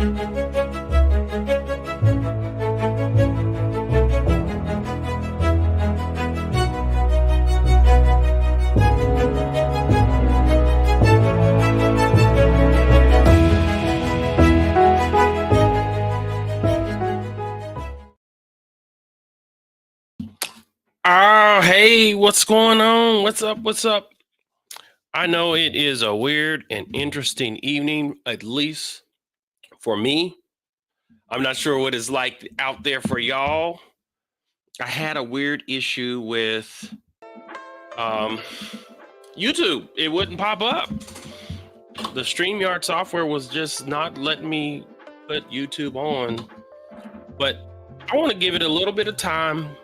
Oh, hey, what's going on? What's up? What's up? I know it is a weird and interesting evening, at least for me. I'm not sure what it's like out there for y'all. I had a weird issue with um, YouTube. It wouldn't pop up. The StreamYard software was just not letting me put YouTube on. But I want to give it a little bit of time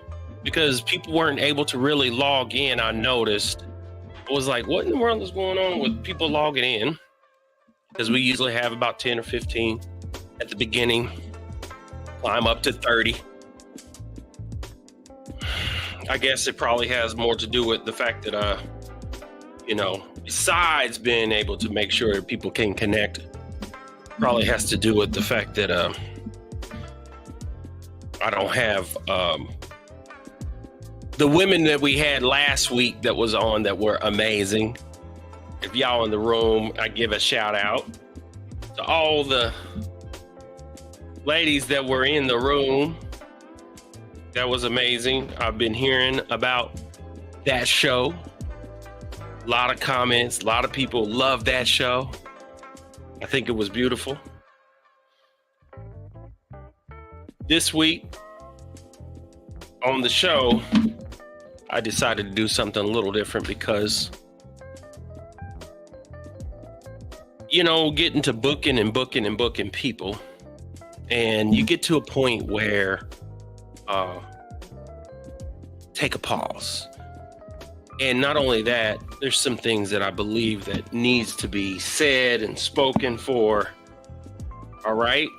because people weren't able to really log in. I noticed. I was like, what in the world is going on with people logging in? Because we usually have about 10 or 15 at the beginning, climb up to 30. I guess it probably has more to do with the fact that, besides being able to make sure that people can connect, probably has to do with the fact that I don't have the women that we had last week that was on that were amazing. If y'all in the room, I give a shout out to all the ladies that were in the room. That was amazing. I've been hearing about that show. A lot of comments, a lot of people love that show. I think it was beautiful. This week on the show, I decided to do something a little different because, getting to booking people, and you get to a point where take a pause. And not only that, there's some things that I believe that needs to be said and spoken for. All right.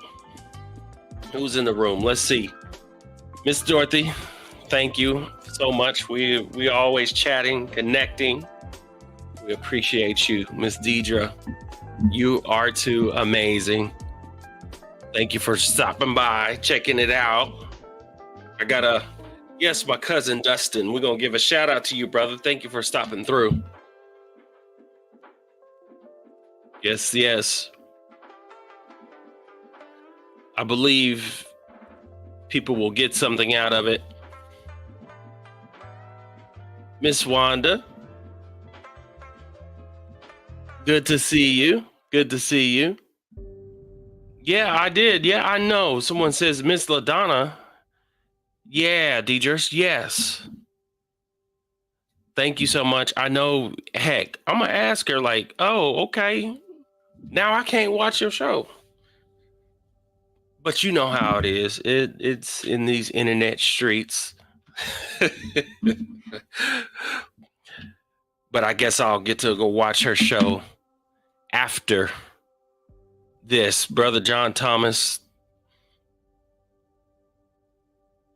Who's in the room? Let's see. Miss Dorothy, thank you so much. We always chatting, connecting. We appreciate you. Miss Deidre, you are too amazing. Thank you for stopping by, checking it out. Yes, my cousin Dustin, we're going to give a shout out to you, brother. Thank you for stopping through. Yes. I believe people will get something out of it. Miss Wanda, good to see you. Yeah, I did. Yeah, I know. Someone says Miss LaDonna. Yeah, Deidre, yes. Thank you so much. I know, heck, I'm going to ask her like, oh, okay. Now I can't watch your show. But you know how it is. It's in these internet streets. But I guess I'll get to go watch her show after this. Brother John Thomas,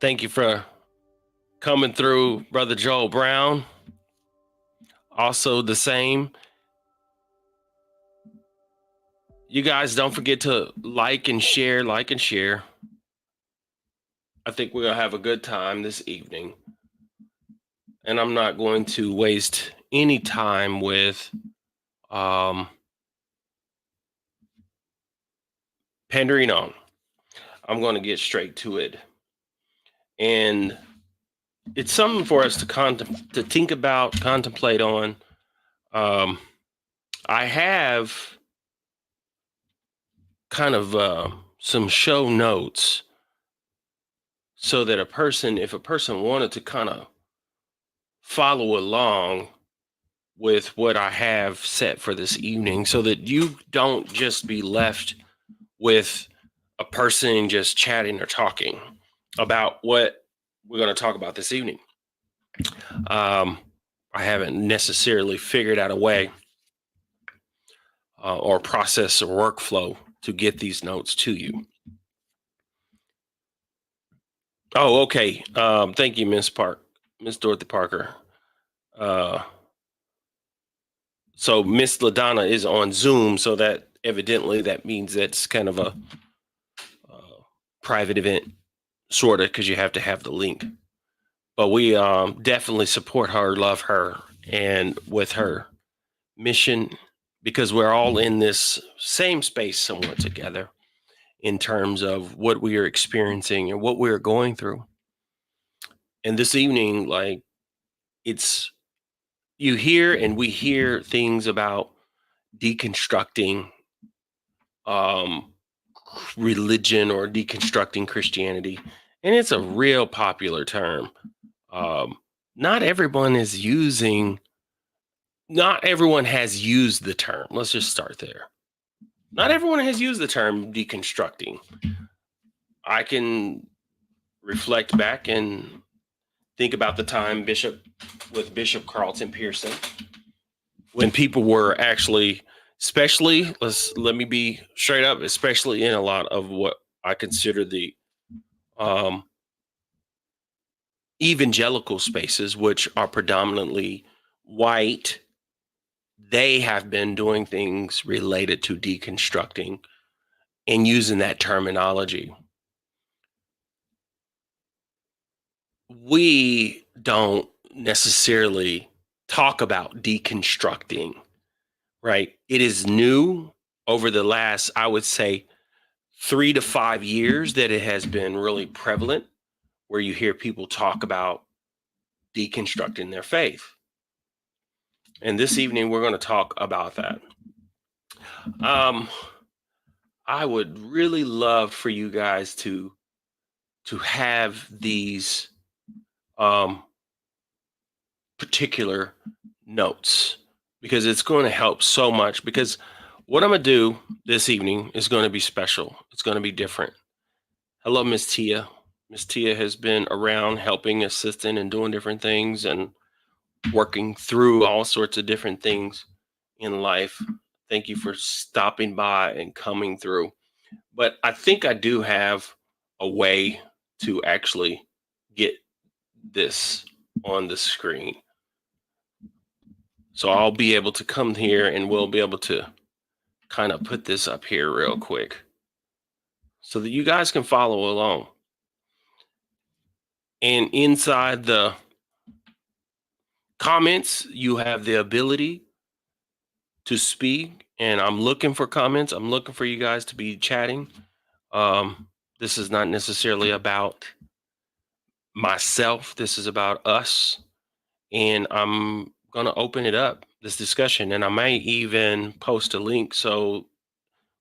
thank you for coming through. Brother Joel Brown, also the same. You guys don't forget to like and share. I think we're going to have a good time this evening. And I'm not going to waste any time with pandering on. I'm going to get straight to it. And it's something for us to think about, contemplate on. I have kind of some show notes so that if a person wanted to kind of follow along with what I have set for this evening, so that you don't just be left with a person just chatting or talking about what we're going to talk about this evening. I haven't necessarily figured out a way or process or workflow to get these notes to you. Oh, okay. Thank you, Miss Dorothy Parker. So Miss LaDonna is on Zoom, so that evidently that means that's kind of a private event, sort of, because you have to have the link. But we definitely support her, love her, and with her mission, because we're all in this same space somewhat together in terms of what we are experiencing and what we're going through. And this evening, like, it's you hear and we hear things about deconstructing um, religion or deconstructing Christianity, and it's a real popular term. Um, not everyone is using, not everyone has used the term. Let's just start there. Not everyone has used the term deconstructing. I can reflect back and think about the time Bishop Carlton Pearson, when people were actually, especially, let me be straight up, especially in a lot of what I consider the um, evangelical spaces, which are predominantly white, they have been doing things related to deconstructing and using that terminology. We don't necessarily talk about deconstructing, right? It is new over the last, I would say, 3 to 5 years that it has been really prevalent, where you hear people talk about deconstructing their faith. And this evening, we're going to talk about that. Um, I would really love for you guys to have these um, particular notes, because it's going to help so much. Because what I'm going to do this evening is going to be special. It's going to be different. Hello, Miss Tia. Miss Tia has been around helping, assisting, and doing different things and working through all sorts of different things in life. Thank you for stopping by and coming through. But I think I do have a way to actually get this on the screen. So I'll be able to come here and we'll be able to kind of put this up here real quick so that you guys can follow along. And inside the comments, you have the ability to speak. And I'm looking for comments. I'm looking for you guys to be chatting. This is not necessarily about myself. This is about us. And I'm going to open it up, this discussion. And I might even post a link. So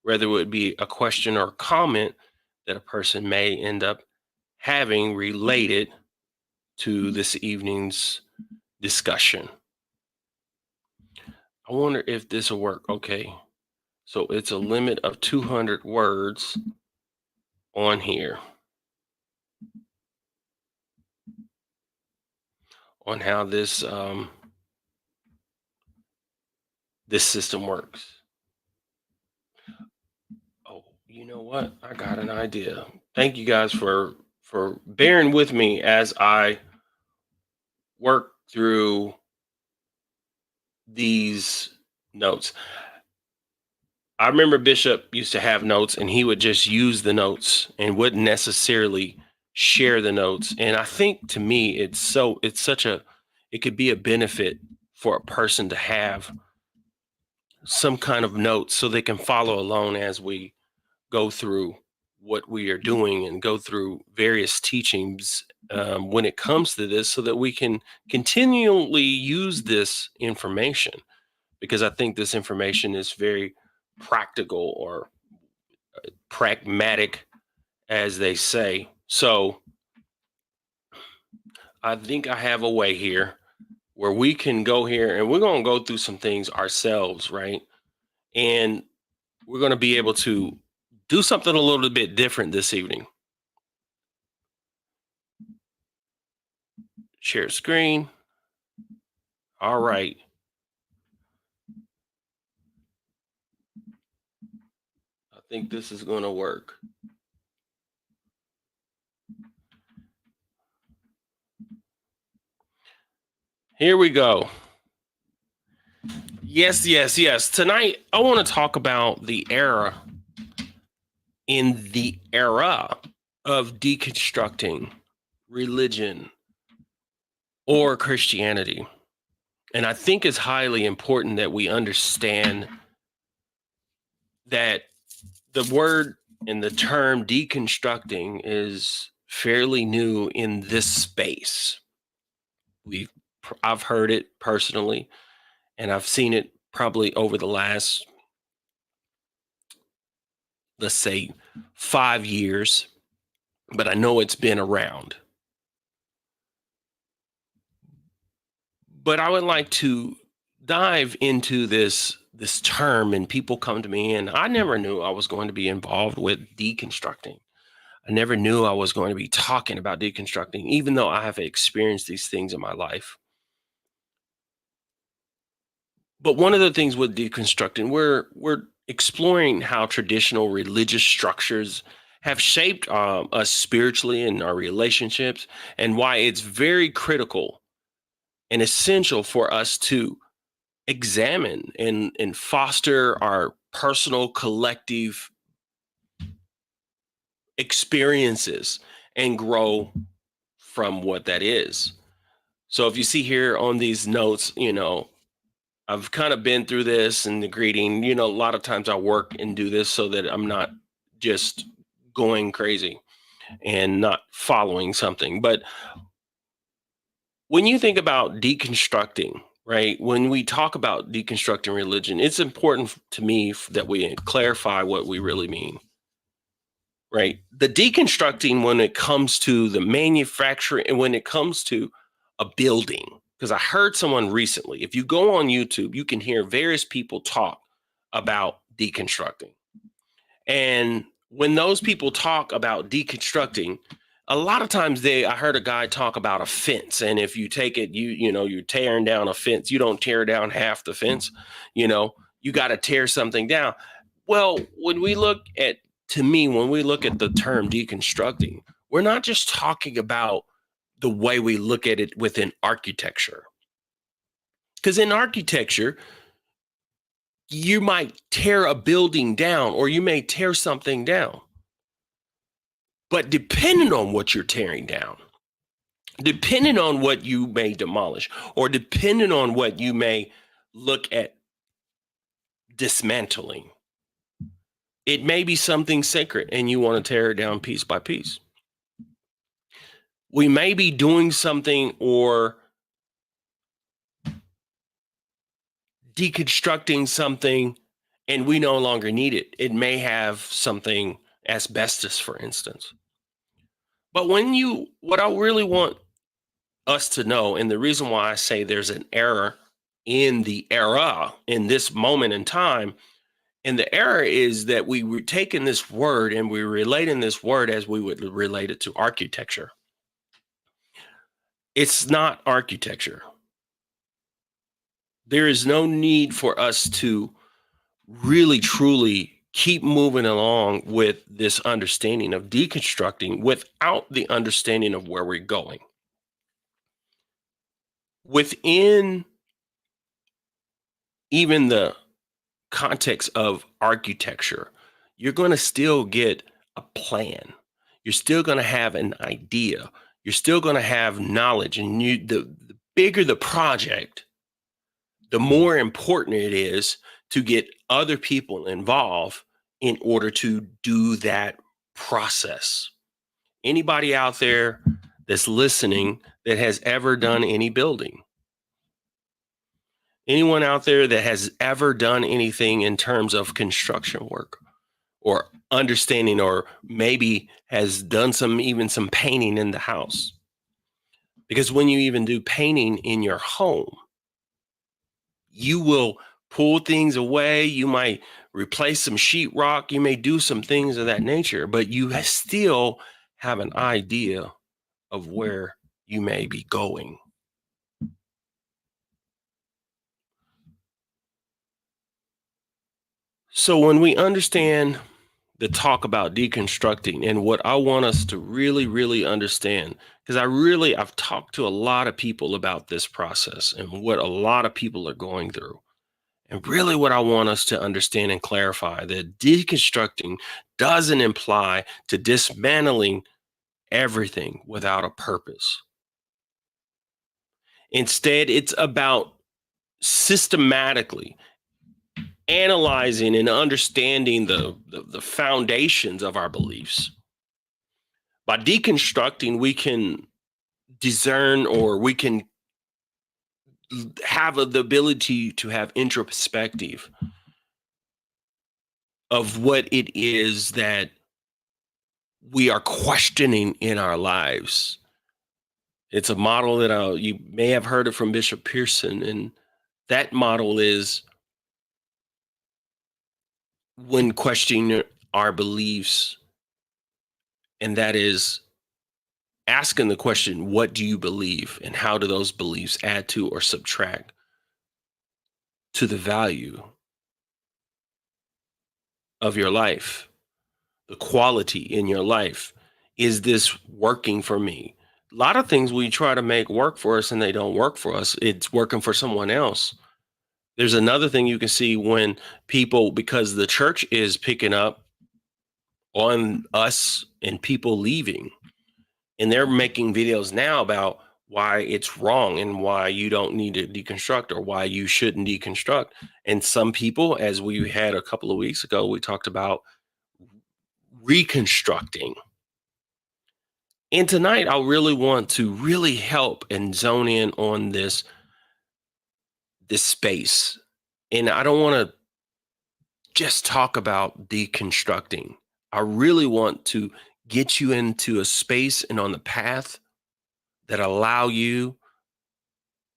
whether it would be a question or a comment that a person may end up having related to this evening's discussion. I wonder if this will work. Okay. So it's a limit of 200 words on here on how this system works. Oh, you know what? I got an idea. Thank you guys for bearing with me as I work through these notes. I remember Bishop used to have notes and he would just use the notes and wouldn't necessarily share the notes. And I think, to me, it could be a benefit for a person to have some kind of notes so they can follow along as we go through what we are doing and go through various teachings when it comes to this, so that we can continually use this information, because I think this information is very practical, or pragmatic, as they say. So I think I have a way here where we can go here and we're going to go through some things ourselves, right? And we're going to be able to do something a little bit different this evening. Share screen. All right. I think this is going to work. Here we go. Yes, yes, yes. Tonight, I want to talk about the era of deconstructing religion or Christianity. And I think it's highly important that we understand that the word and the term deconstructing is fairly new in this space. We've I've heard it personally, and I've seen it probably over the last, let's say, 5 years, but I know it's been around. But I would like to dive into this term, and people come to me, and I never knew I was going to be involved with deconstructing. I never knew I was going to be talking about deconstructing, even though I have experienced these things in my life. But one of the things with deconstructing, we're exploring how traditional religious structures have shaped us spiritually and our relationships, and why it's very critical and essential for us to examine and foster our personal collective experiences and grow from what that is. So if you see here on these notes, I've kind of been through this and the greeting. A lot of times I work and do this so that I'm not just going crazy and not following something. But when you think about deconstructing, right, when we talk about deconstructing religion, it's important to me that we clarify what we really mean, right? The deconstructing, when it comes to the manufacturing and when it comes to a building, because I heard someone recently, if you go on YouTube, you can hear various people talk about deconstructing. And when those people talk about deconstructing, a lot of times I heard a guy talk about a fence. And if you take it, you're tearing down a fence. You don't tear down half the fence, you know, you got to tear something down. Well, to me, when we look at the term deconstructing, we're not just talking about the way we look at it within architecture. Because in architecture, you might tear a building down or you may tear something down. But depending on what you're tearing down, depending on what you may demolish, or depending on what you may look at dismantling, it may be something sacred and you want to tear it down piece by piece. We may be doing something or deconstructing something and we no longer need it. It may have something, asbestos, for instance. But what I really want us to know, and the reason why I say there's an error in the era, in this moment in time, and the error is that we were taking this word and we're relating this word as we would relate it to architecture. It's not architecture. There is no need for us to really truly keep moving along with this understanding of deconstructing without the understanding of where we're going. Within even the context of architecture, you're going to still get a plan. You're still going to have an idea. You're still going to have knowledge. And the bigger the project, the more important it is to get other people involved in order to do that process. Anybody out there that's listening that has ever done any building, anyone out there that has ever done anything in terms of construction work or understanding, or maybe has done even some painting in the house. Because when you even do painting in your home, you will pull things away. You might replace some sheetrock. You may do some things of that nature, but you still have an idea of where you may be going. So when we understand the talk about deconstructing, and what I want us to really, really understand, because I've talked to a lot of people about this process and what a lot of people are going through. And really what I want us to understand and clarify, that deconstructing doesn't imply to dismantling everything without a purpose. Instead, it's about systematically analyzing and understanding the foundations of our beliefs. By deconstructing, we can discern, or we can have the ability to have introspective of what it is that we are questioning in our lives. It's a model that you may have heard it from Bishop Pearson, and that model is when questioning our beliefs, and that is asking the question, what do you believe, and how do those beliefs add to or subtract to the value of your life, the quality in your life? Is this working for me? A lot of things we try to make work for us and they don't work for us. It's working for someone else. There's another thing you can see when people, because the church is picking up on us and people leaving, and they're making videos now about why it's wrong and why you don't need to deconstruct, or why you shouldn't deconstruct. And some people, as we had a couple of weeks ago, we talked about reconstructing. And tonight, I really want to really help and zone in on this space. And I don't want to just talk about deconstructing. I really want to get you into a space and on the path that allow you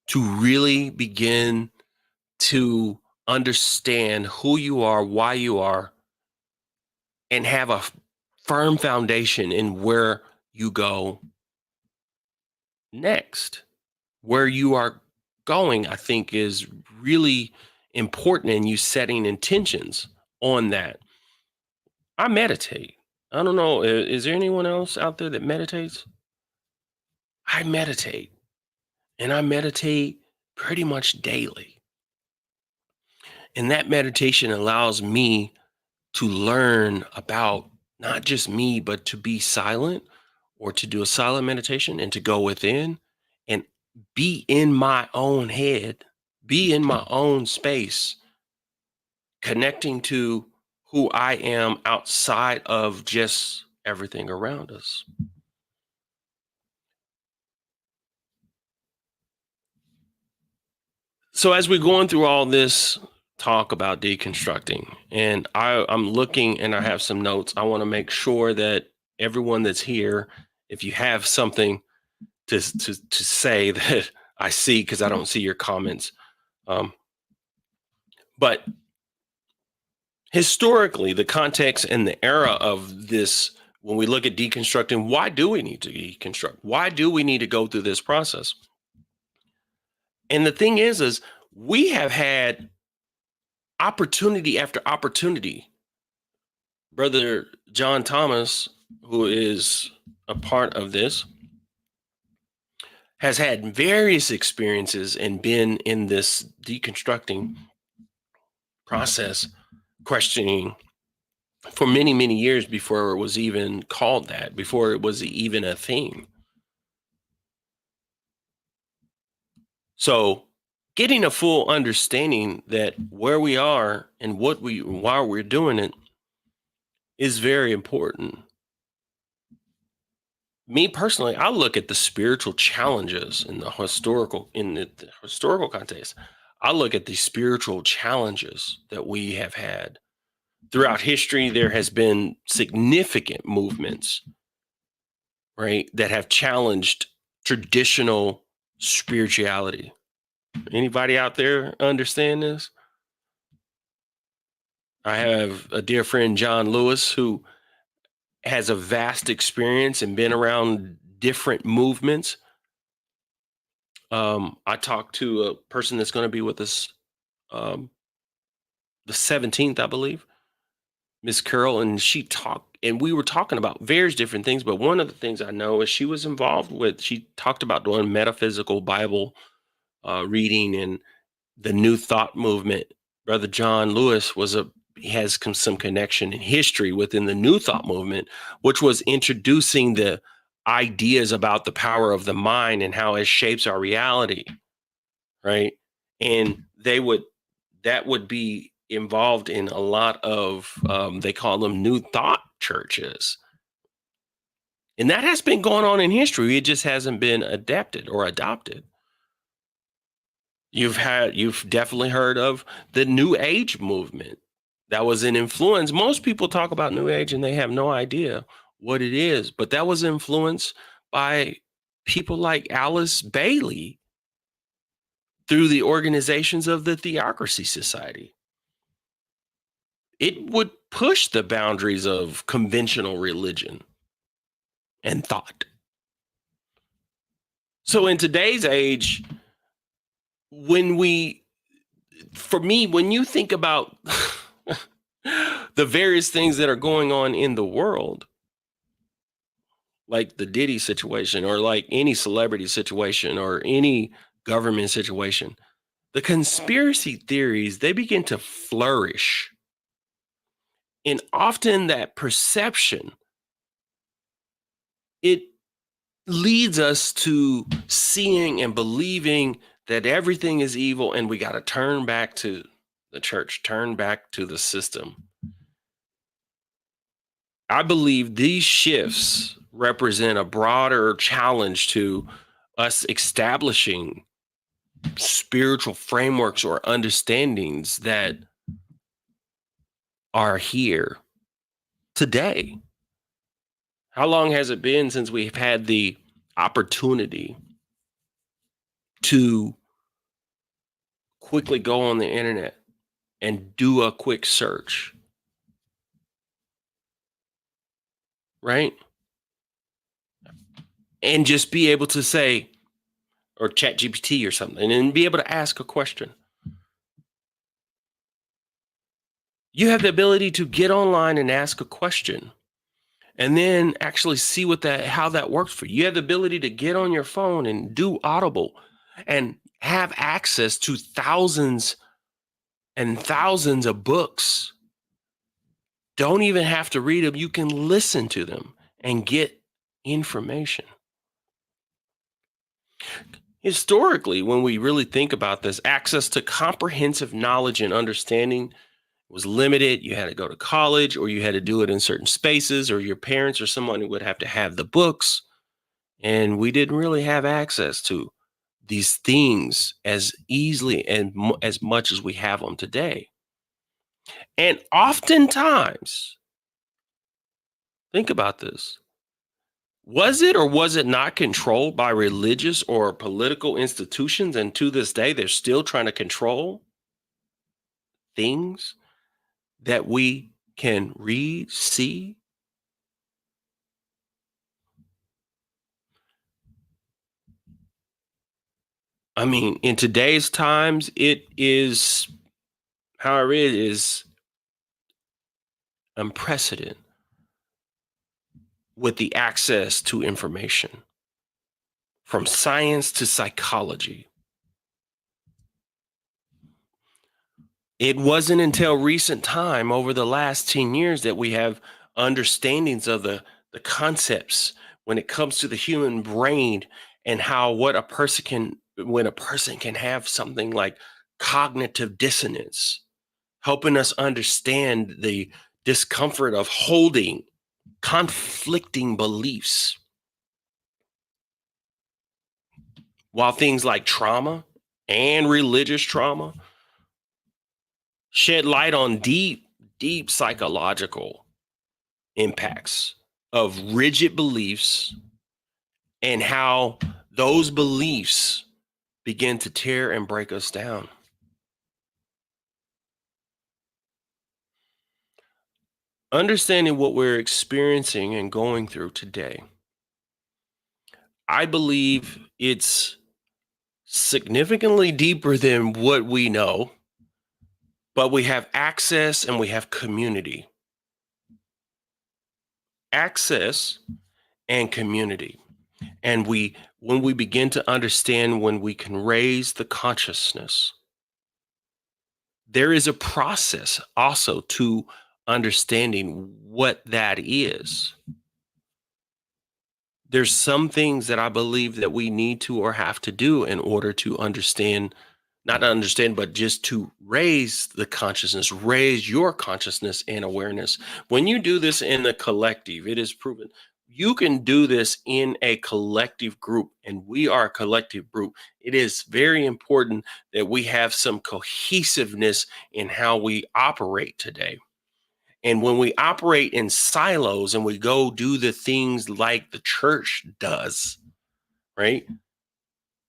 to really begin to understand who you are, why you are, and have a firm foundation in where you go next. Where you are going, I think, is really important in you setting intentions on that. I meditate. I don't know. Is there anyone else out there that meditates? I meditate, and I meditate pretty much daily. And that meditation allows me to learn about not just me, but to be silent, or to do a silent meditation and to go within and be in my own head, be in my own space, connecting to who I am outside of just everything around us. So as we're going through all this talk about deconstructing, and I'm looking and I have some notes, I want to make sure that everyone that's here, if you have something to say that I see, because I don't see your comments. Um, but historically, the context and the era of this, when we look at deconstructing, why do we need to deconstruct? Why do we need to go through this process? And the thing is we have had opportunity after opportunity. Brother John Thomas, who is a part of this, has had various experiences and been in this deconstructing process, questioning for many, many years before it was even called that, before it was even a thing. So getting a full understanding that where we are and why we're doing it is very important. Me personally, I look at the spiritual challenges in the historical context. I look at the spiritual challenges that we have had throughout history. There has been significant movements, right, that have challenged traditional spirituality. Anybody out there understand this? I have a dear friend, John Lewis, who has a vast experience and been around different movements. I talked to a person that's going to be with us um, the 17th, I believe, Miss Carol, and and we were talking about various different things. But one of the things I know is she talked about doing metaphysical Bible reading and the New Thought movement. Brother John Lewis has some connection in history within the New Thought movement, which was introducing the ideas about the power of the mind and how it shapes our reality, right? And that would be involved in a lot of they call them New Thought churches, and that has been going on in history. It just hasn't been adapted or adopted. You've definitely heard of the New Age movement. That was an influence. Most people talk about New Age and they have no idea what it is, but that was influenced by people like Alice Bailey through the organizations of the Theocracy Society. It would push the boundaries of conventional religion and thought. So in today's age, when we, for me, when you think about the various things that are going on in the world, like the Diddy situation, or like any celebrity situation, or any government situation, the conspiracy theories, they begin to flourish. And often that perception, it leads us to seeing and believing that everything is evil and we got to turn back to the church, turn back to the system. I believe these shifts represent a broader challenge to us establishing spiritual frameworks or understandings that are here today. How long has it been since we've had the opportunity to quickly go on the internet and do a quick search, right? And just be able to say, or chat GPT or something, and be able to ask a question. You have the ability to get online and ask a question and then actually see how that works for you. You have the ability to get on your phone and do Audible and have access to thousands and thousands of books. Don't even have to read them. You can listen to them and get information. Historically, when we really think about this, access to comprehensive knowledge and understanding was limited. You had to go to college, or you had to do it in certain spaces, or your parents or someone would have to have the books. And we didn't really have access to these things as easily and as much as we have them today. And oftentimes, think about this. Was it or was it not controlled by religious or political institutions? And to this day, they're still trying to control things that we can read, see. I mean, in today's times, it is, however, it is unprecedented with the access to information from science to psychology. It wasn't until recent time, over the last 10 years, that we have understandings of the concepts when it comes to the human brain, and how what a person can, when a person can have something like cognitive dissonance, helping us understand the discomfort of holding conflicting beliefs, while things like trauma and religious trauma shed light on deep, deep psychological impacts of rigid beliefs and how those beliefs begin to tear and break us down. Understanding what we're experiencing and going through today, I believe it's significantly deeper than what we know, but we have access and we have community. Access and community. And when we begin to understand, when we can raise the consciousness, there is a process also to understanding what that is. There's some things that I believe that we need to or have to do in order to understand, not to understand, but just to raise the consciousness, raise your consciousness and awareness. When you do this in the collective, it is proven you can do this in a collective group, and we are a collective group. It is very important that we have some cohesiveness in how we operate today. And when we operate in silos and we go do the things like the church does, right?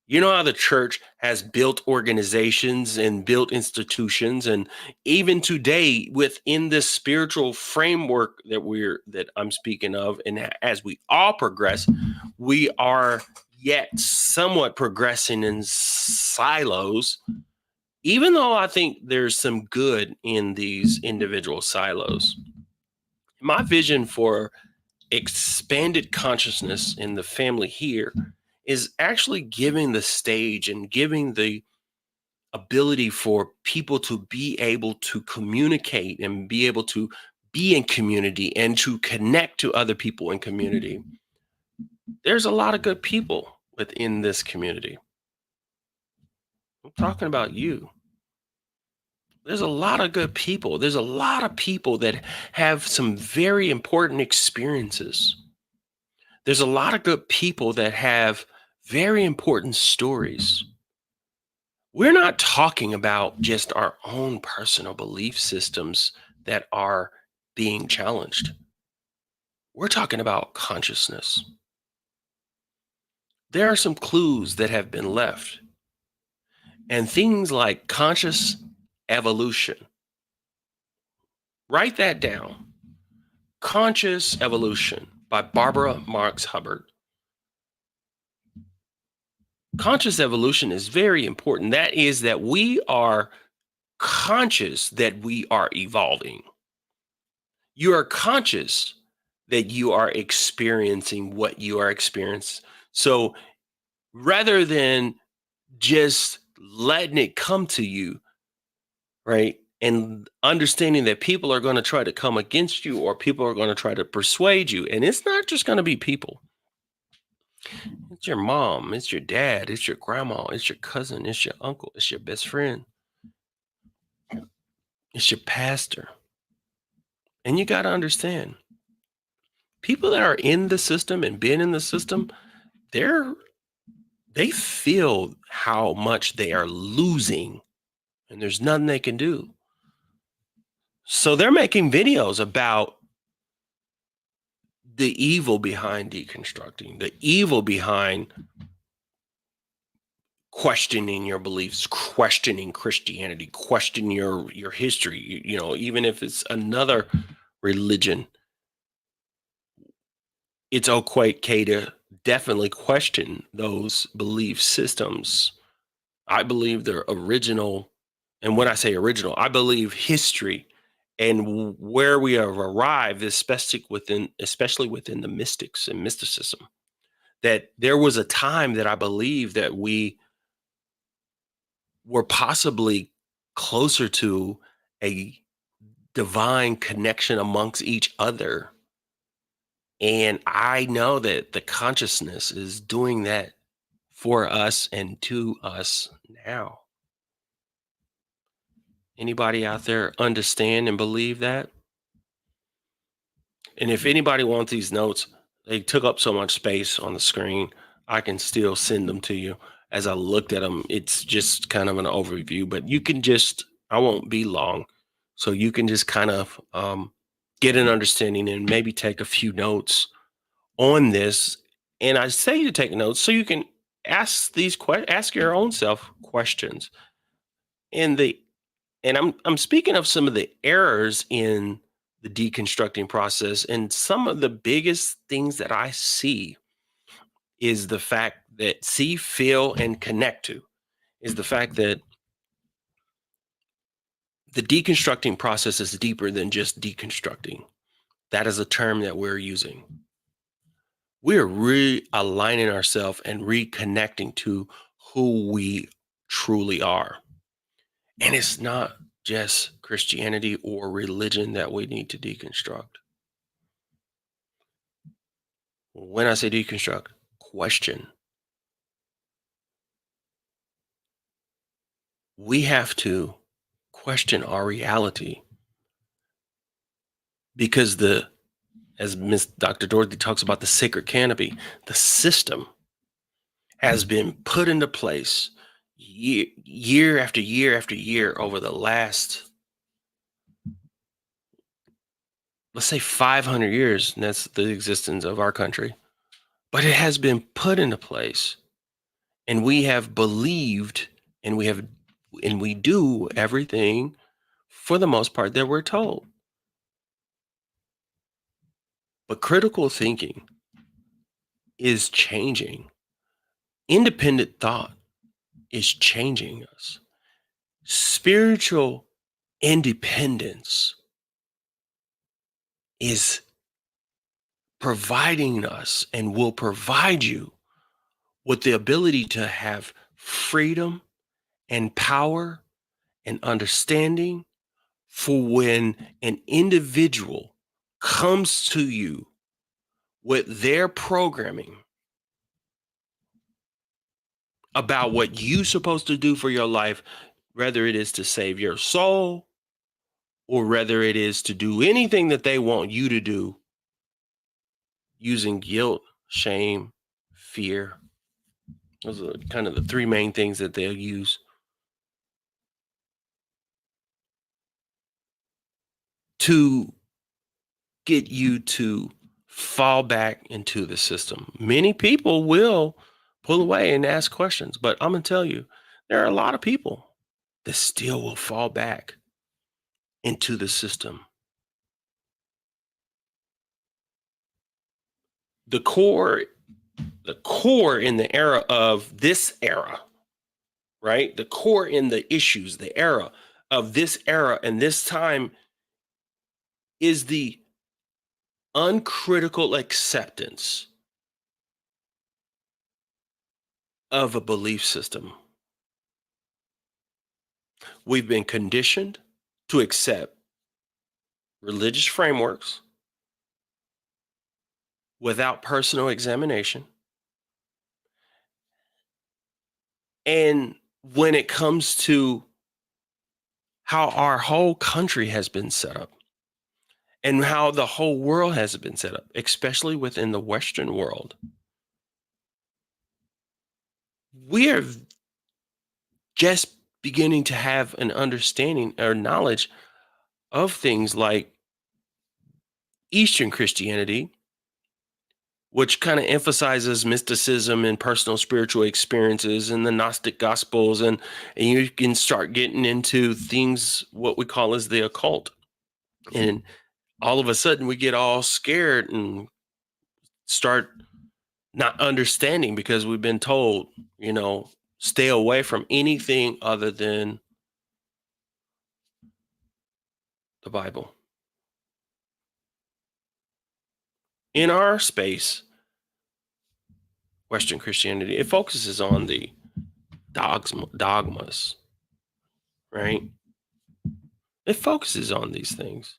You know how the church has built organizations and built institutions, and even today within this spiritual framework that I'm speaking of, and as we all progress, we are yet somewhat progressing in silos, even though I think there's some good in these individual silos. My vision for expanded consciousness in the family here is actually giving the stage and giving the ability for people to be able to communicate and be able to be in community and to connect to other people in community. There's a lot of good people within this community. I'm talking about you. There's a lot of good people. There's a lot of people that have some very important experiences. There's a lot of good people that have very important stories. We're not talking about just our own personal belief systems that are being challenged. We're talking about consciousness. There are some clues that have been left, and things like conscious evolution. Write that down. Conscious Evolution by Barbara Marx Hubbard. Conscious evolution is very important. That is, that we are conscious that we are evolving. You are conscious that you are experiencing what you are experiencing. So rather than just letting it come to you, right? And understanding that people are going to try to come against you, or people are going to try to persuade you. And it's not just going to be people. It's your mom, it's your dad, it's your grandma, it's your cousin, it's your uncle, it's your best friend, it's your pastor. And you got to understand, people that are in the system and been in the system, they're they feel how much they are losing, and there's nothing they can do. So they're making videos about the evil behind deconstructing, the evil behind questioning your beliefs, questioning Christianity, questioning your history, you know, even if it's another religion. It's okay to definitely question those belief systems. I believe they're original. And when I say original, I believe history and where we have arrived, especially within the mystics and mysticism, that there was a time that I believe that we were possibly closer to a divine connection amongst each other. And I know that the consciousness is doing that for us and to us now. Anybody out there understand and believe that? And if anybody wants these notes, they took up so much space on the screen. I can still send them to you. As I looked at them, it's just kind of an overview, but you can just, I won't be long. So you can just kind of get an understanding and maybe take a few notes on this. And I say to take notes so you can ask your own self questions. And I'm speaking of some of the errors in the deconstructing process, and some of the biggest things that I see is the fact that see, feel, and connect to is the fact that the deconstructing process is deeper than just deconstructing. That is a term that we're using. We're realigning ourselves and reconnecting to who we truly are. And it's not just Christianity or religion that we need to deconstruct. When I say deconstruct, question. We have to question our reality because as Miss Dr. Dorothy talks about the sacred canopy, the system has been put into place year after year after year over the last, let's say, 500 years. And that's the existence of our country. But it has been put into place, and we have believed, and we do everything for the most part that we're told. But critical thinking is changing. Independent thought is changing us. Spiritual independence is providing us and will provide you with the ability to have freedom and power and understanding for when an individual comes to you with their programming about what you're supposed to do for your life, whether it is to save your soul or whether it is to do anything that they want you to do using guilt, shame, fear. Those are kind of the three main things that they'll use to get you to fall back into the system. Many people will pull away and ask questions, but I'm going to tell you, there are a lot of people that still will fall back into the system. The core, the core in the era of this era, right? The core in the issues, the era of this era and this time is the uncritical acceptance of a belief system. We've been conditioned to accept religious frameworks without personal examination. And when it comes to how our whole country has been set up and how the whole world has been set up, especially within the Western world, we are just beginning to have an understanding or knowledge of things like Eastern Christianity, which kind of emphasizes mysticism and personal spiritual experiences and the Gnostic Gospels. And you can start getting into things, what we call as the occult. And all of a sudden we get all scared and start not understanding because we've been told, stay away from anything other than the Bible. In our space, Western Christianity, it focuses on the dogmas, right? It focuses on these things.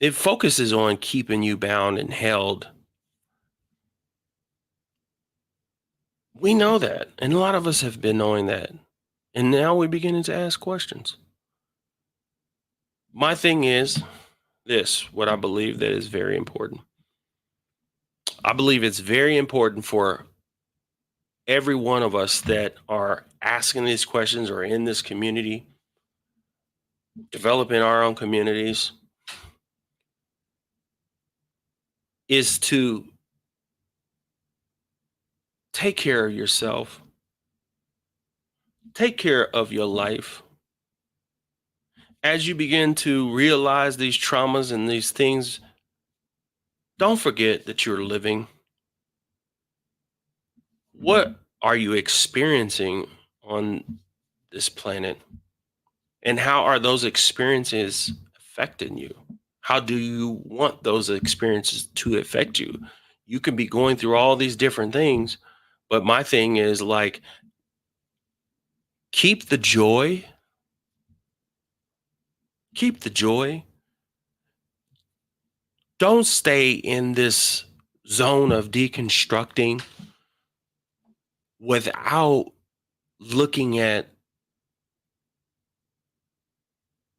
It focuses on keeping you bound and held. We know that, and a lot of us have been knowing that. And now we're beginning to ask questions. My thing is this, what I believe that is very important. I believe it's very important for every one of us that are asking these questions or in this community, developing our own communities, is to take care of yourself, take care of your life. As you begin to realize these traumas and these things, don't forget that you're living. What are you experiencing on this planet? And how are those experiences affecting you? How do you want those experiences to affect you? You can be going through all these different things, but my thing is like, keep the joy Keep the joy. Don't stay in this zone of deconstructing without looking at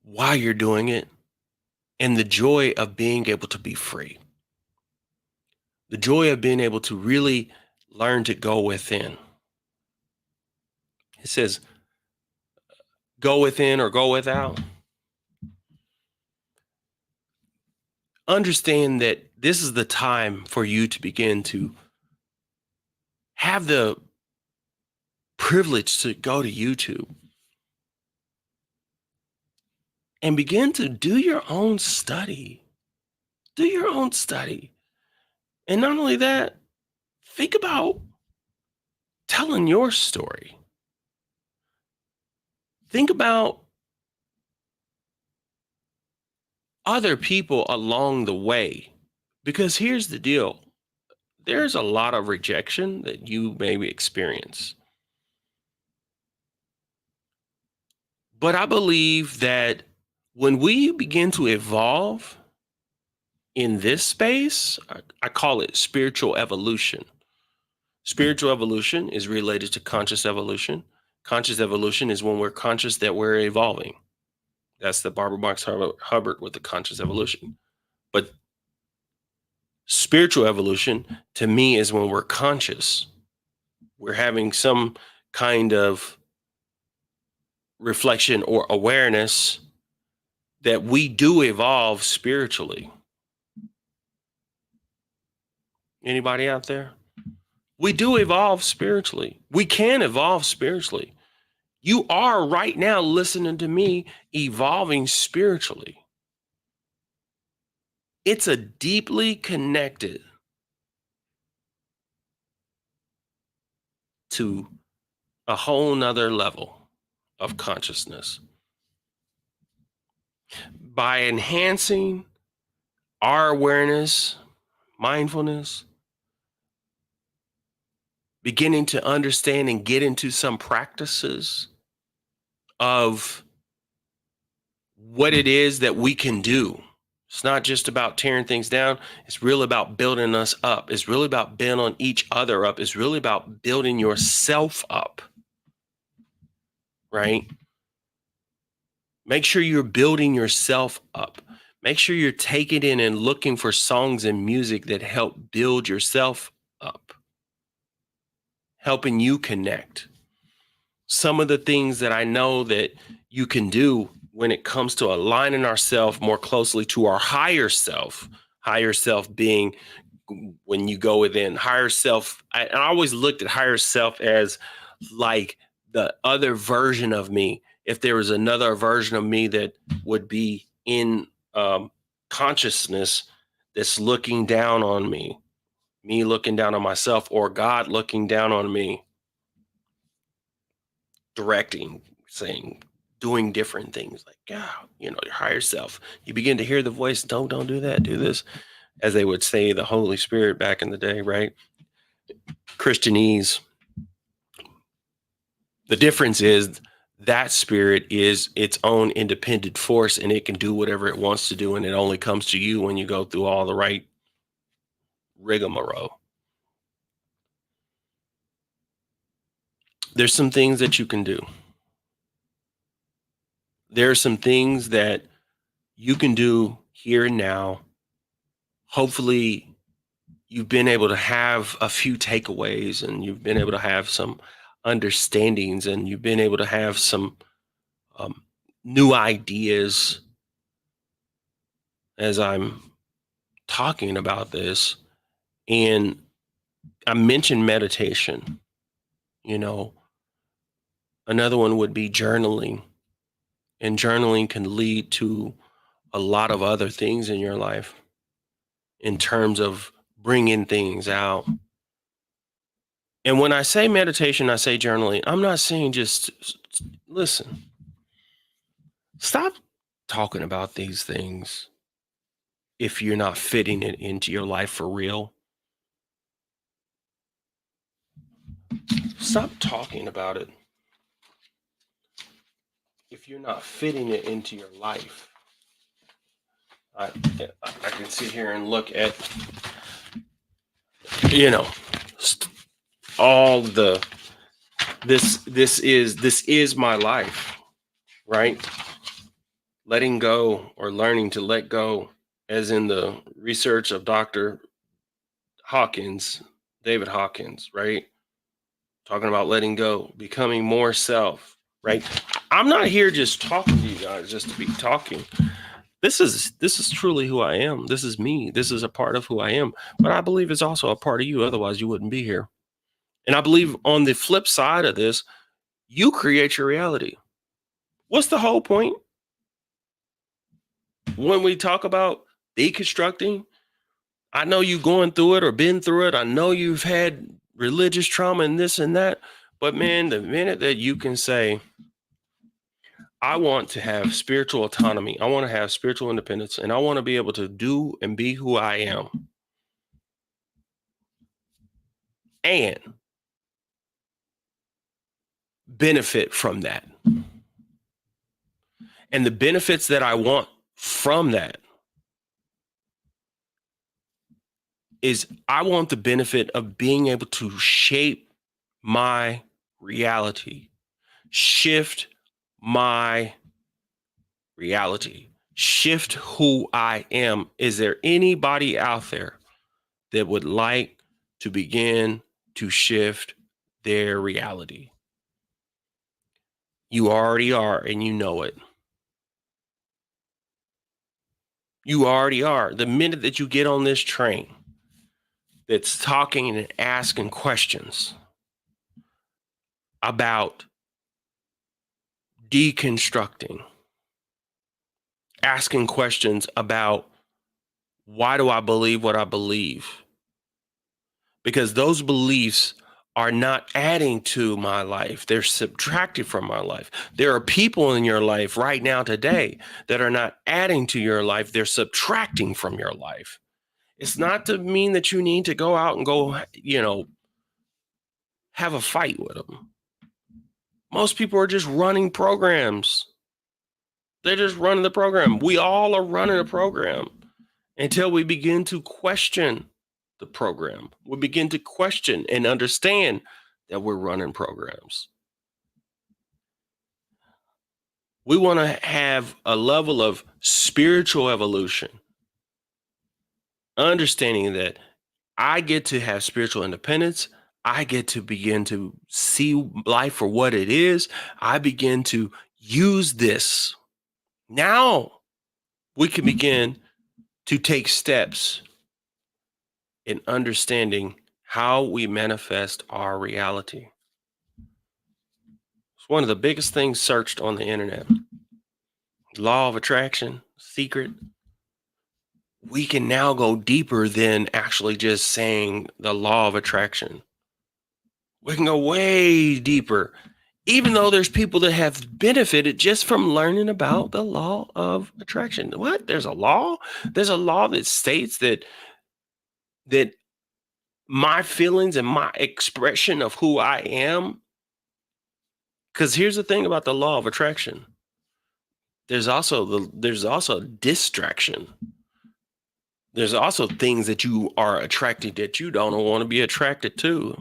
why you're doing it and the joy of being able to be free. The joy of being able to really learn to go within. It says, go within or go without. Understand that this is the time for you to begin to have the privilege to go to YouTube and begin to do your own study. Do your own study. And not only that, think about telling your story. Think about other people along the way. Because here's the deal, there's a lot of rejection that you maybe experience. But I believe that when we begin to evolve in this space, I call it spiritual evolution. Spiritual evolution is related to conscious evolution. Conscious evolution is when we're conscious that we're evolving. That's the Barbara Box Hubbard with the conscious evolution. But spiritual evolution to me is when we're conscious. We're having some kind of reflection or awareness that we do evolve spiritually. Anybody out there? We do evolve spiritually. We can evolve spiritually. You are right now listening to me evolving spiritually. It's a deeply connected to a whole nother level of consciousness. By enhancing our awareness, mindfulness, beginning to understand and get into some practices of what it is that we can do. It's not just about tearing things down. It's really about building us up. It's really about building each other up. It's really about building yourself up, right? Make sure you're building yourself up. Make sure you're taking in and looking for songs and music that help build yourself up, helping you connect. Some of the things that I know that you can do when it comes to aligning ourselves more closely to our higher self being when you go within higher self. I always looked at higher self as like the other version of me. If there was another version of me that would be in consciousness that's looking down on me looking down on myself, or God looking down on me, directing, saying, doing different things like, yeah, your higher self. You begin to hear the voice, don't do that, do this, as they would say, the Holy Spirit back in the day, right? Christianese. The difference is that spirit is its own independent force and it can do whatever it wants to do. And it only comes to you when you go through all the right rigmarole. There's some things that you can do. There are some things that you can do here and now. Hopefully, you've been able to have a few takeaways and you've been able to have some understandings and you've been able to have some new ideas as I'm talking about this. And I mentioned meditation, you know, another one would be journaling. And journaling can lead to a lot of other things in your life in terms of bringing things out. And when I say meditation, I say journaling, I'm not saying just listen, stop talking about these things if you're not fitting it into your life for real. Stop talking about it if you're not fitting it into your life. I I can sit here and look at, you know, all the this is my life, right? Letting go or learning to let go, as in the research of Dr. Hawkins, David Hawkins, right? Talking about letting go, becoming more self, right? I'm not here just talking to you guys just to be talking. This is truly who I am. This is me. This is a part of who I am. But I believe it's also a part of you. Otherwise, you wouldn't be here. And I believe on the flip side of this, you create your reality. What's the whole point? When we talk about deconstructing, I know you've going through it or been through it. I know you've had religious trauma and this and that. But man, the minute that you can say, I want to have spiritual autonomy, I want to have spiritual independence, and I want to be able to do and be who I am, and benefit from that. And the benefits that I want from that is I want the benefit of being able to shape my reality, shift my reality, shift who I am. Is there anybody out there that would like to begin to shift their reality? You already are, and you know it. You already are. The minute that you get on this train that's talking and asking questions about deconstructing, asking questions about why do I believe what I believe? Because those beliefs are not adding to my life, they're subtracted from my life. There are people in your life right now today that are not adding to your life, they're subtracting from your life. It's not to mean that you need to go out and go, have a fight with them. Most people are just running programs. They're just running the program. We all are running a program until we begin to question the program. We begin to question and understand that we're running programs. We want to have a level of spiritual evolution, understanding that I get to have spiritual independence. I get to begin to see life for what it is. I begin to use this. Now we can begin to take steps in understanding how we manifest our reality. It's one of the biggest things searched on the internet. Law of attraction, secret. We can now go deeper than actually just saying the law of attraction. We can go way deeper, even though there's people that have benefited just from learning about the law of attraction. What? There's a law? There's a law that states that my feelings and my expression of who I am. Because here's the thing about the law of attraction. There's also distraction. There's also things that you are attracted that you don't want to be attracted to.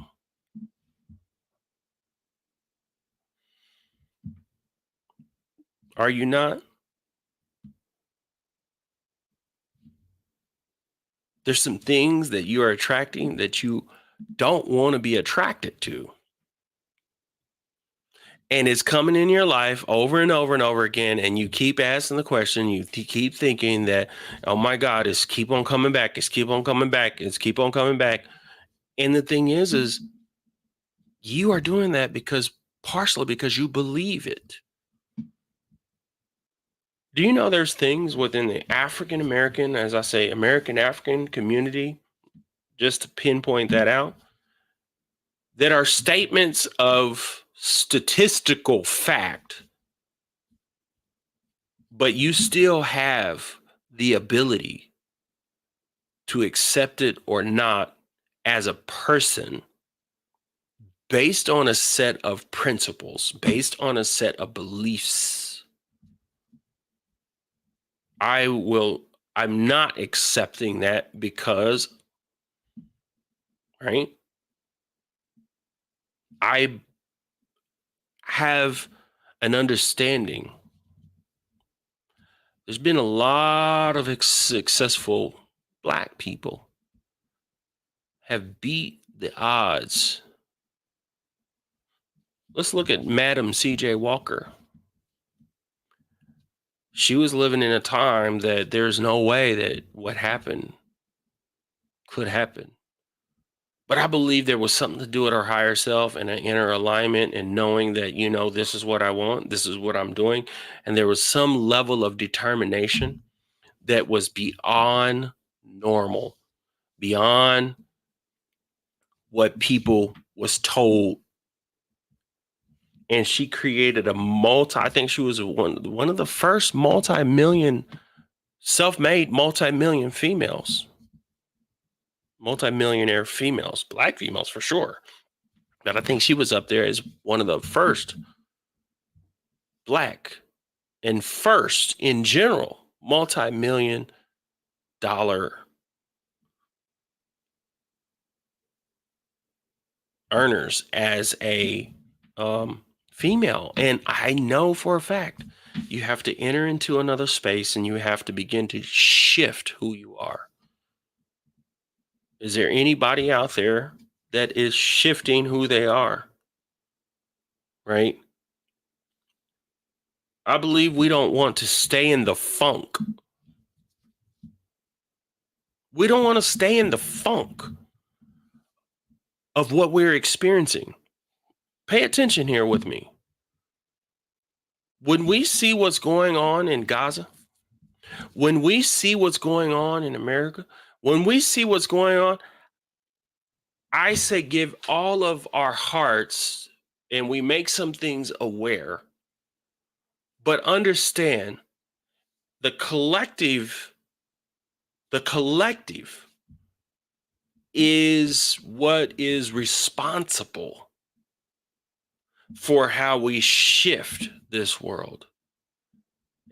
Are you not? There's some things that you are attracting that you don't want to be attracted to. And it's coming in your life over and over and over again. And you keep asking the question, you keep thinking that, oh my God, it's keep on coming back. It's keep on coming back. It's keep on coming back. And the thing is you are doing that partially because you believe it. Do you know there's things within the African American, as I say, American African community, just to pinpoint that out, that are statements of statistical fact, but you still have the ability to accept it or not as a person based on a set of principles, based on a set of beliefs. I will I'm not accepting that because, right, I have an understanding. There's been a lot of successful Black people have beat the odds. Let's look at Madam C.J. Walker. She was living in a time that there's no way that what happened could happen. But I believe there was something to do with her higher self and an inner alignment and knowing that, this is what I want, this is what I'm doing. And there was some level of determination that was beyond normal, beyond what people was told. And she created I think she was one of the first self-made multi-million females, multi-millionaire females, Black females for sure. But I think she was up there as one of the first Black and first in general multi-million dollar earners as a female. And I know for a fact you have to enter into another space and you have to begin to shift who you are. Is there anybody out there that is shifting who they are? Right? I believe we don't want to stay in the funk. We don't want to stay in the funk of what we're experiencing. Pay attention here with me. When we see what's going on in Gaza, when we see what's going on in America, when we see what's going on, I say give all of our hearts and we make some things aware, but understand the collective is what is responsible for how we shift this world.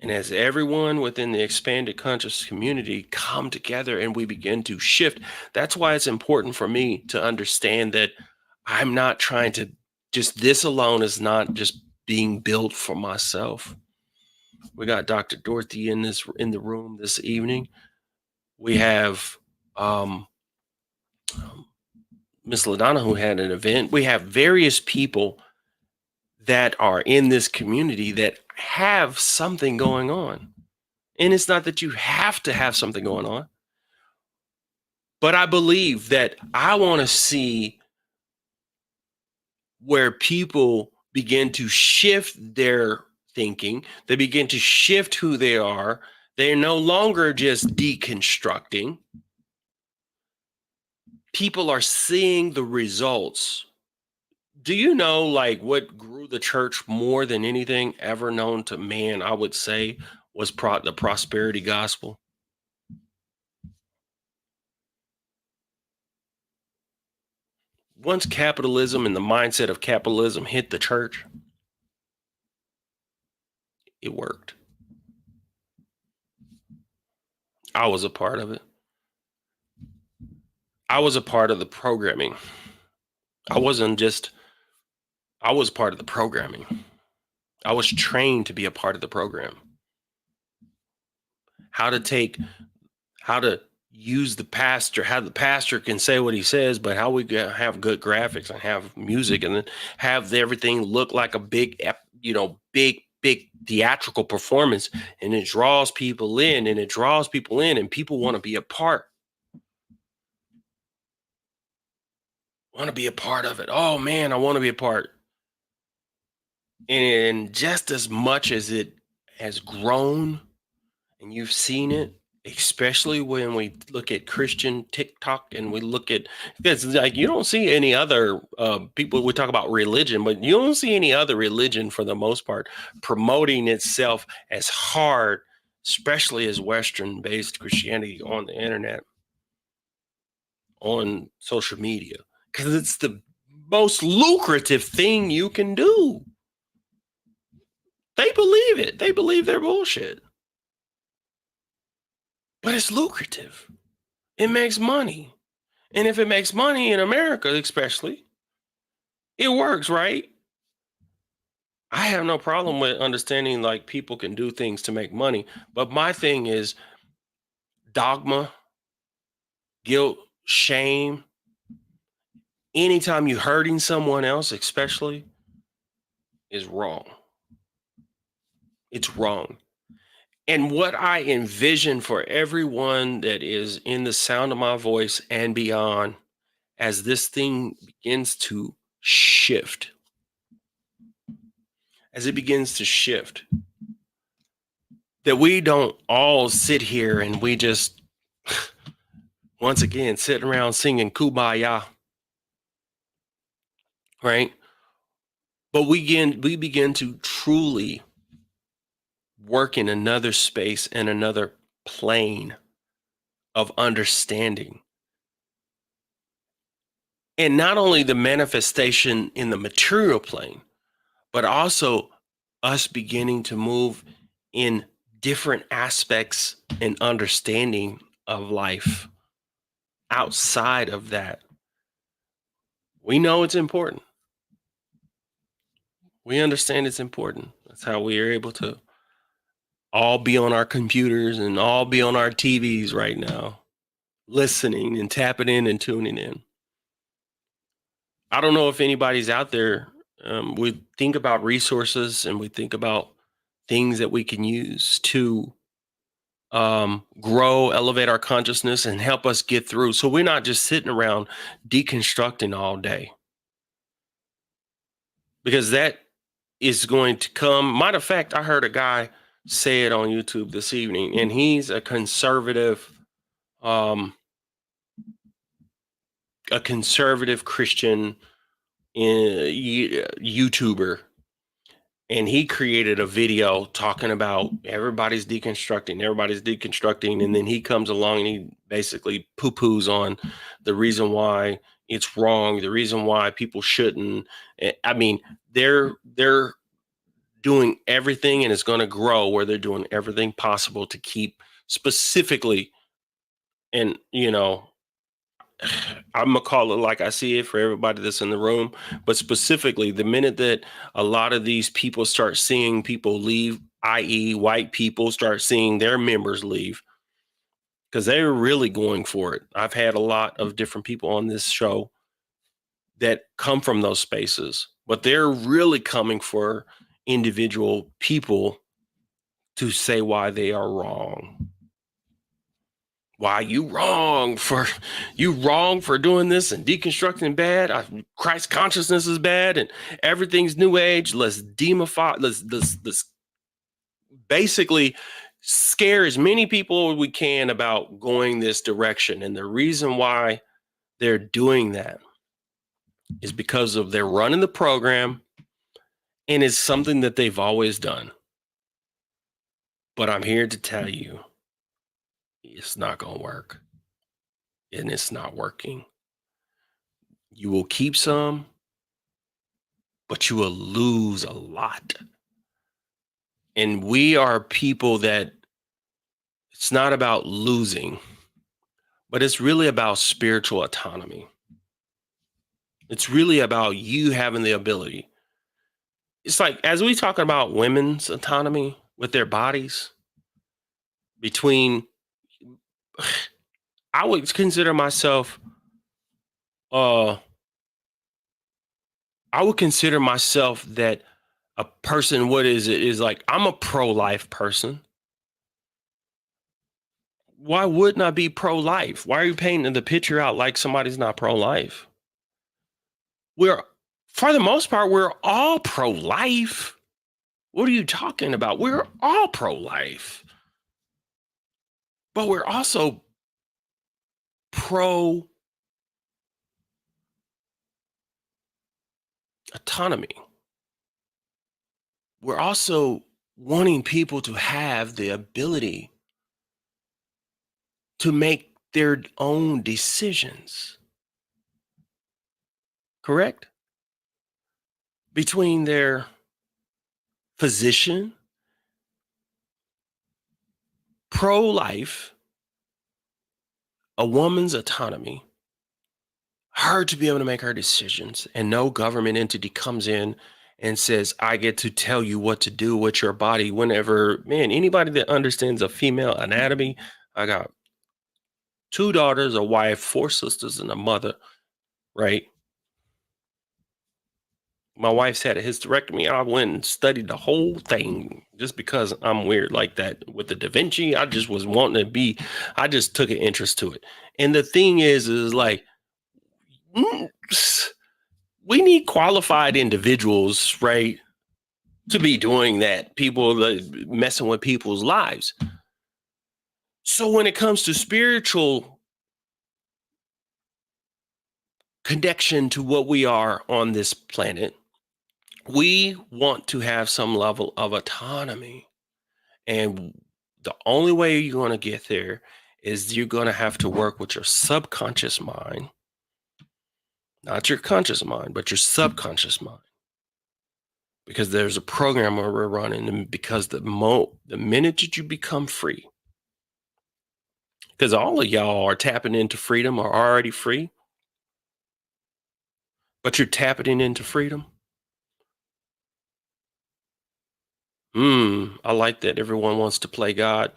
And as everyone within the expanded conscious community come together and we begin to shift, that's why it's important for me to understand that I'm not trying to this alone is not just being built for myself. We got Dr. Dorothy in the room this evening. We have Miss LaDonna who had an event. We have various people that are in this community that have something going on. And it's not that you have to have something going on, but I believe that I want to see where people begin to shift their thinking. They begin to shift who they are. They're no longer just deconstructing. People are seeing the results. Do you know like what grew the church more than anything ever known to man, I would say, was the prosperity gospel? Once capitalism and the mindset of capitalism hit the church, it worked. I was a part of it. I was a part of the programming. I was part of the programming. I was trained to be a part of the program. How to use the pastor, how the pastor can say what he says, but how we have good graphics and have music and then have everything look like a big theatrical performance, and it draws people in and people want to be a part. Want to be a part of it. Oh man, I want to be a part. And just as much as it has grown and you've seen it, especially when we look at Christian TikTok and we look at, because like you don't see any other people, we talk about religion, but you don't see any other religion for the most part promoting itself as hard, especially as Western based Christianity on the internet, on social media, because it's the most lucrative thing you can do. They believe it. They believe their bullshit. but it's lucrative. It makes money. And if it makes money in America, especially, it works, right? I have no problem with understanding like people can do things to make money. But my thing is dogma, guilt, shame. Anytime you're hurting someone else, especially, is wrong. It's wrong. And what I envision for everyone that is in the sound of my voice and beyond, as this thing begins to shift, as it begins to shift, that we don't all sit here and we just, once again, sitting around singing Kumbaya, right? But we begin to truly work in another space and another plane of understanding. And not only the manifestation in the material plane, but also us beginning to move in different aspects and understanding of life outside of that. We know it's important. We understand it's important. That's how we are able to all be on our computers and all be on our TVs right now, listening and tapping in and tuning in. I don't know if anybody's out there. We think about resources and we think about things that we can use to grow, elevate our consciousness, and help us get through. So we're not just sitting around deconstructing all day, because that is going to come. Matter of fact, I heard a guy say it on YouTube this evening, and he's um, a conservative Christian YouTuber, and he created a video talking about everybody's deconstructing, and then he comes along and he basically poo-poos on the reason why it's wrong, the reason why people shouldn't. I mean, they're doing everything, and it's going to grow where they're doing everything possible to keep specifically, and I'm gonna call it like I see it for everybody that's in the room, but specifically, the minute that a lot of these people start seeing people leave, i.e., white people start seeing their members leave, because they're really going for it. I've had a lot of different people on this show that come from those spaces, but they're really coming for individual people to say why they are wrong. Why you wrong for doing this and deconstructing bad? Christ consciousness is bad and everything's new age. Let's demify. Let's basically scare as many people as we can about going this direction. And the reason why they're doing that is because of they're running the program, and it's something that they've always done. But I'm here to tell you, it's not going to work, and it's not working. You will keep some, but you will lose a lot. And we are people that it's not about losing, but it's really about spiritual autonomy. It's really about you having the ability. It's like, as we talk about women's autonomy with their bodies, between, I would consider myself, uh, I would consider myself that a person, what is it? Is like, I'm a pro life person. Why wouldn't I be pro life? Why are you painting the picture out like somebody's not pro life? We're, for the most part, we're all pro life. What are you talking about? We're all pro life, but we're also pro autonomy. We're also wanting people to have the ability to make their own decisions, correct? Between their physician, pro life, A woman's autonomy, her to be able to make her decisions, and no government entity comes in and says, I get to tell you what to do with your body whenever, man, anybody that understands a female anatomy, I got two daughters, a wife, four sisters, and a mother, right? My wife's had a hysterectomy. I went and studied the whole thing just because I'm weird like that. With the Da Vinci, I just was wanting to be, I just took an interest to it. And the thing is like, mm, we need qualified individuals, right, to be doing that. People that messing with people's lives. So when it comes to spiritual connection to what we are on this planet, we want to have some level of autonomy. And the only way you're going to get there is you're going to have to work with your subconscious mind, not your conscious mind, but your subconscious mind. Because there's a program where we're running, and because the minute that you become free, because all of y'all are tapping into freedom, are already free, but you're tapping into freedom. I like that. Everyone wants to play God.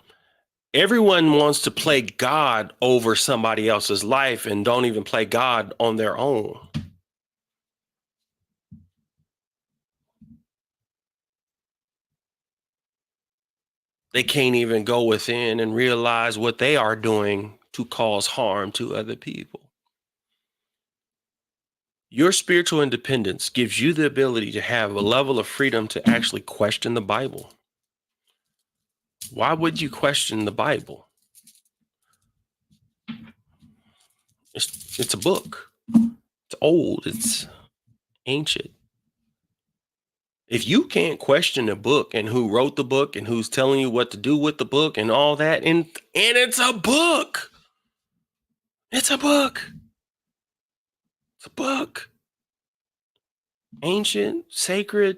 Everyone wants to play God over somebody else's life and don't even play God on their own. They can't even go within and realize what they are doing to cause harm to other people. Your spiritual independence gives you the ability to have a level of freedom to actually question the Bible. Why would you question the Bible? It's a book. It's old. It's ancient. If you can't question a book and who wrote the book and who's telling you what to do with the book and all that, and it's a book. It's a book. It's a book. Ancient, sacred,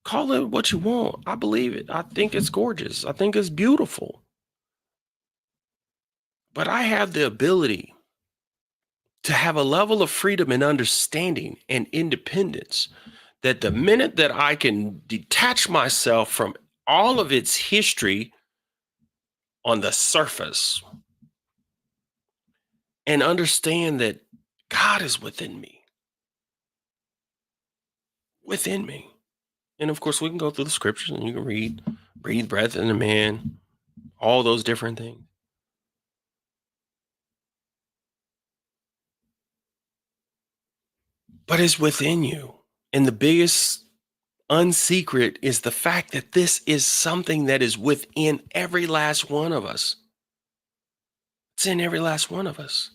call it what you want. I believe it. I think it's gorgeous. I think it's beautiful. But I have the ability to have a level of freedom and understanding and independence that the minute that I can detach myself from all of its history on the surface and understand that God is within me. And of course, we can go through the scriptures and you can breathe breath in a man, all those different things. But it's within you. And the biggest unsecret is the fact that this is something that is within every last one of us. It's in every last one of us.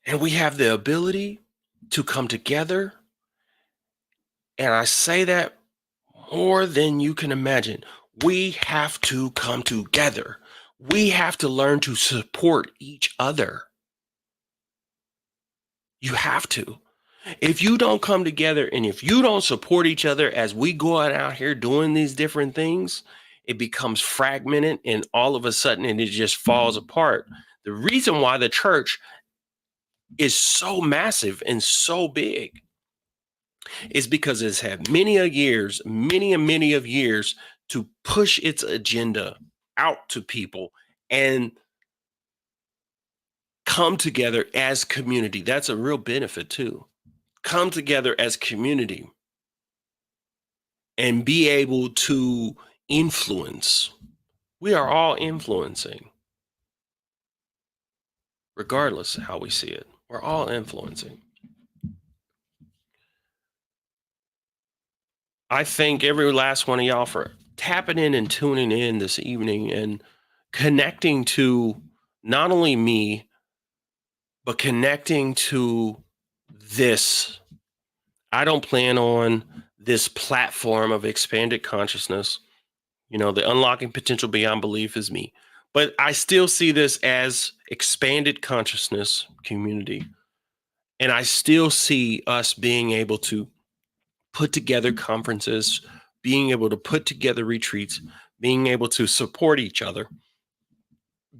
And we have the ability to come together. And I say that more than you can imagine. We have to come together. We have to learn to support each other. You have to. If you don't come together and if you don't support each other as we go out here doing these different things, it becomes fragmented and all of a sudden it just falls apart. The reason why the church is so massive and so big is because it's had many of years to push its agenda out to people and come together as community. That's a real benefit too. Come together as community and be able to influence. We are all influencing, regardless of how we see it. We're all influencing. I thank every last one of y'all for tapping in and tuning in this evening and connecting to not only me, but connecting to this. I don't plan on this platform of expanded consciousness. You know, the unlocking potential beyond belief is me. But I still see this as expanded consciousness community. And I still see us being able to put together conferences, being able to put together retreats, being able to support each other,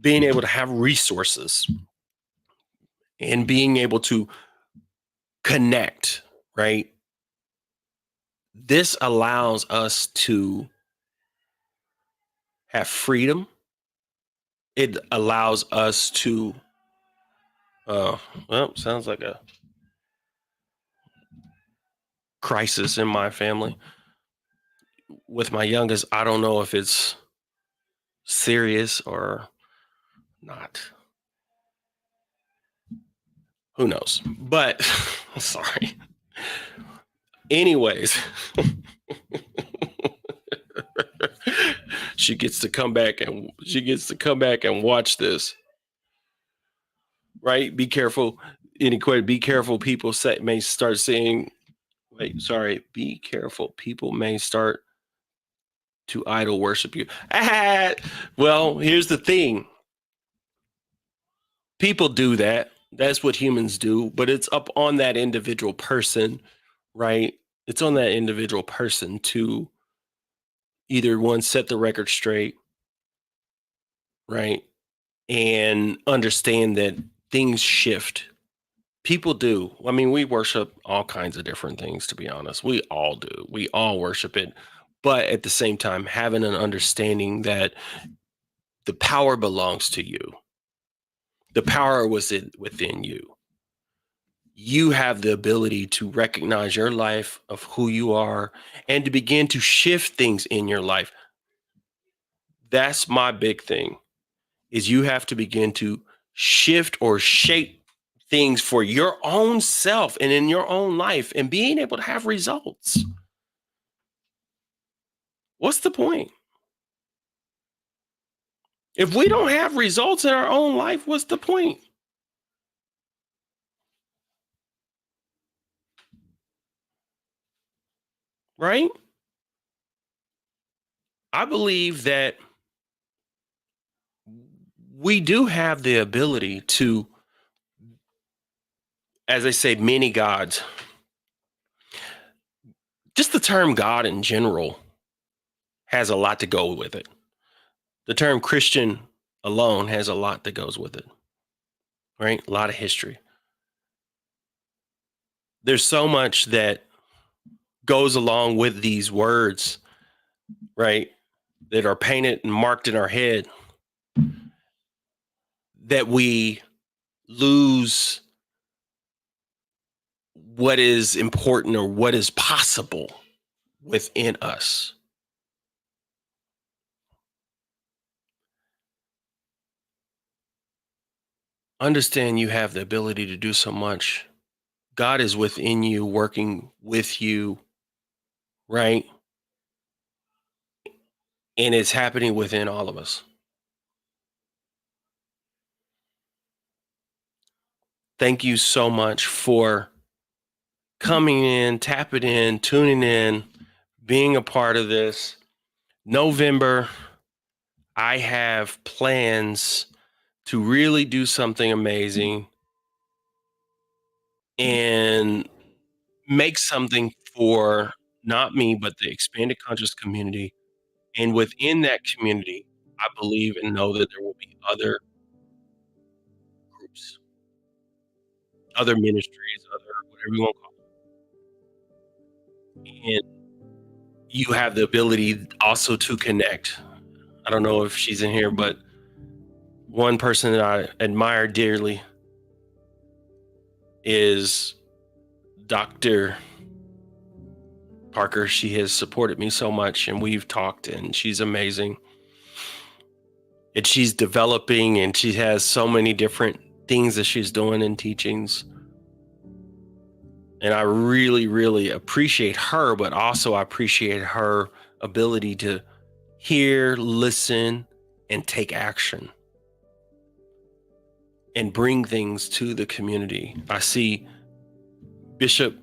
being able to have resources, and being able to connect, right? This allows us to have freedom. It allows us to, well, sounds like a crisis in my family. With my youngest, I don't know if it's serious or not. Who knows? But sorry. Anyways, she gets to come back and watch this, right? Be careful. Be careful. People may start saying, wait, sorry, be careful. People may start to idol worship you. Well, here's the thing. People do that. That's what humans do, but it's up on that individual person, right? It's on that individual person to either one, set the record straight, right? And understand that things shift. People do. I mean, we worship all kinds of different things, to be honest. We all do. We all worship it. But at the same time, having an understanding that the power belongs to you, the power was within you. You have the ability to recognize your life of who you are and to begin to shift things in your life. That's my big thing is you have to begin to shift or shape things for your own self and in your own life and being able to have results. What's the point? If we don't have results in our own life, what's the point? Right? I believe that we do have the ability to, as I say, many gods. Just the term God in general has a lot to go with it. The term Christian alone has a lot that goes with it, right? A lot of history. There's so much that goes along with these words, right? That are painted and marked in our head that we lose what is important or what is possible within us. Understand you have the ability to do so much. God is within you, working with you, right? And it's happening within all of us. Thank you so much for coming in, tapping in, tuning in, being a part of this. November, I have plans to really do something amazing and make something for not me, but the expanded conscious community. And within that community, I believe and know that there will be other groups, other ministries, other whatever you want to call them. And you have the ability also to connect. I don't know if she's in here, but one person that I admire dearly is Dr. Parker. She has supported me so much and we've talked and she's amazing. And she's developing and she has so many different things that she's doing in teachings. And I really, really appreciate her, but also I appreciate her ability to hear, listen, and take action and bring things to the community. I see Bishop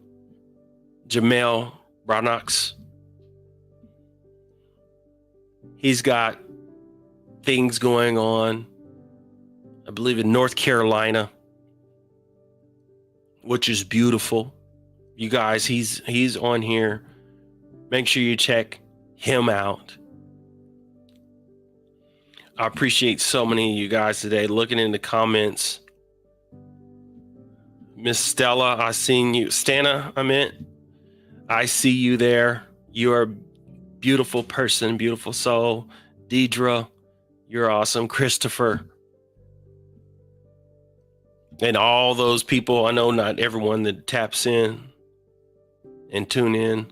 Jamel Bronox. He's got things going on, I believe in North Carolina, which is beautiful. You guys, he's on here. Make sure you check him out. I appreciate so many of you guys today looking in the comments. Miss Stella, I seen you. Stana, I see you there. You're a beautiful person, beautiful soul. Deidre, you're awesome. Christopher, and all those people. I know not everyone that taps in and tune in.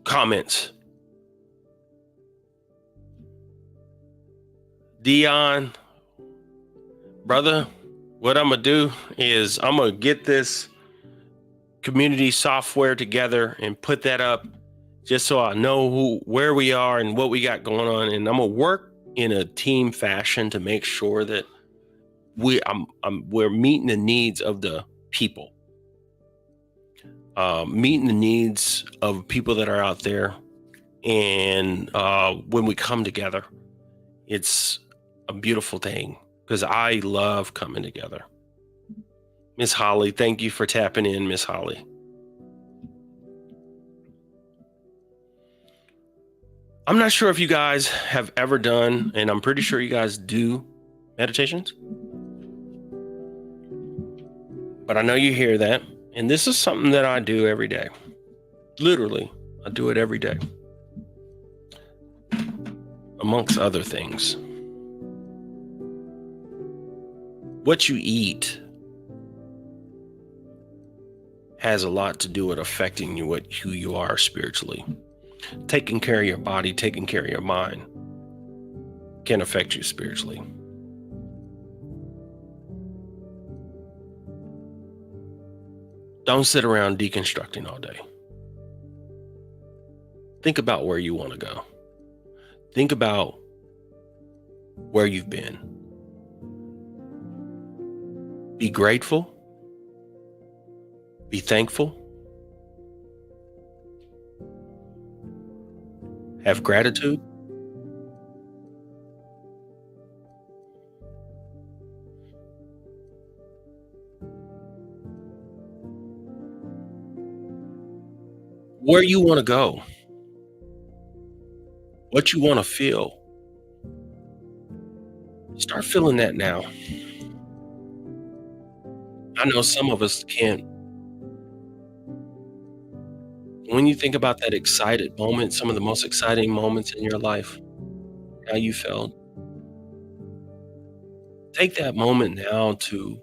Comments. Dion, brother, what I'm gonna do is I'm gonna get this community software together and put that up just so I know where we are and what we got going on, and I'm gonna work in a team fashion to make sure that we're meeting the needs of the people, meeting the needs of people that are out there, and when we come together, it's a beautiful thing because I love coming together. Miss Holly, thank you for tapping in, Miss Holly. I'm not sure if you guys have ever done, and I'm pretty sure you guys do, meditations. But I know you hear that. And this is something that I do every day. Literally, I do it every day. Amongst other things. What you eat has a lot to do with affecting you, who you are spiritually. Taking care of your body, taking care of your mind can affect you spiritually. Don't sit around deconstructing all day. Think about where you want to go. Think about where you've been. Be grateful. Be thankful. Have gratitude. Where you want to go. What you want to feel. Start feeling that now. I know some of us can't. When you think about that excited moment, some of the most exciting moments in your life, how you felt, take that moment now to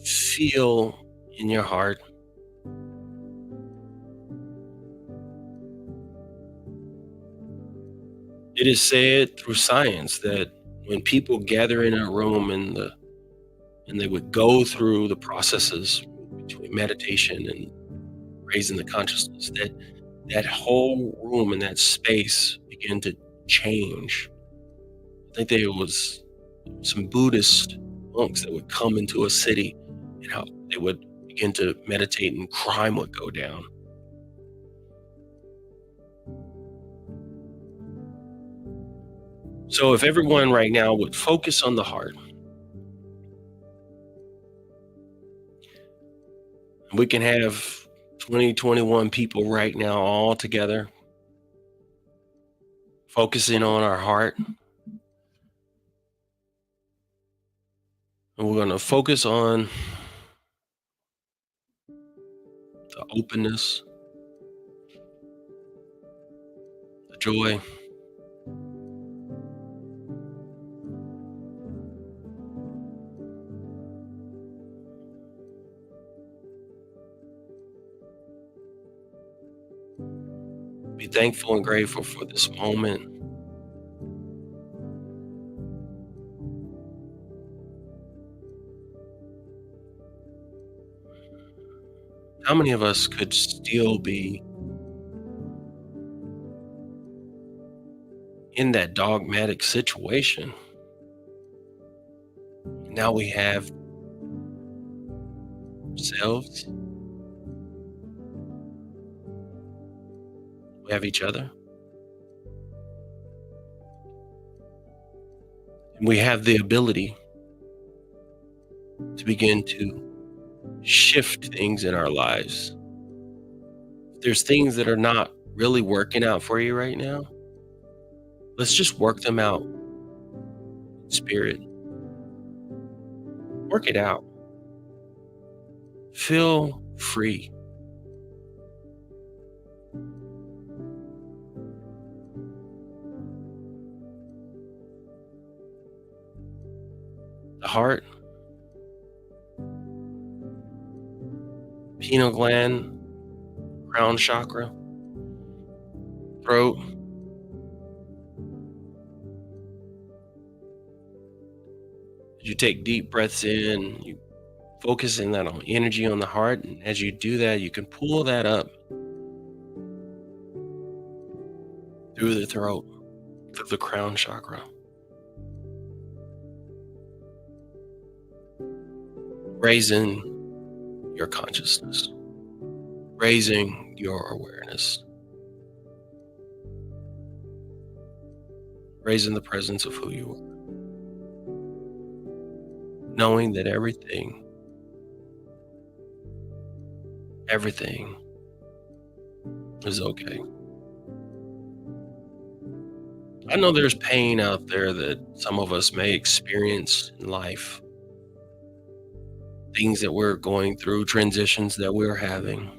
feel in your heart. It is said through science that when people gather in a room and they would go through the processes between meditation and raising the consciousness, that whole room and that space began to change. I think there was some Buddhist monks that would come into a city and how they would begin to meditate and crime would go down. So if everyone right now would focus on the heart, we can have 21 people right now all together, focusing on our heart. And we're going to focus on the openness, the joy, be thankful and grateful for this moment. How many of us could still be in that dogmatic situation? Now we have ourselves, we have each other, and we have the ability to begin to shift things in our lives. If there's things that are not really working out for you right now, Let's just work them out. Spirit, work it out. Feel free. The heart, pineal gland, crown chakra, throat. You take deep breaths in, you focusing that on energy on the heart. And as you do that, you can pull that up through the throat, through the crown chakra, raising your consciousness, raising your awareness, raising the presence of who you are, knowing that everything is okay. I know there's pain out there that some of us may experience in life, things that we're going through, transitions that we're having.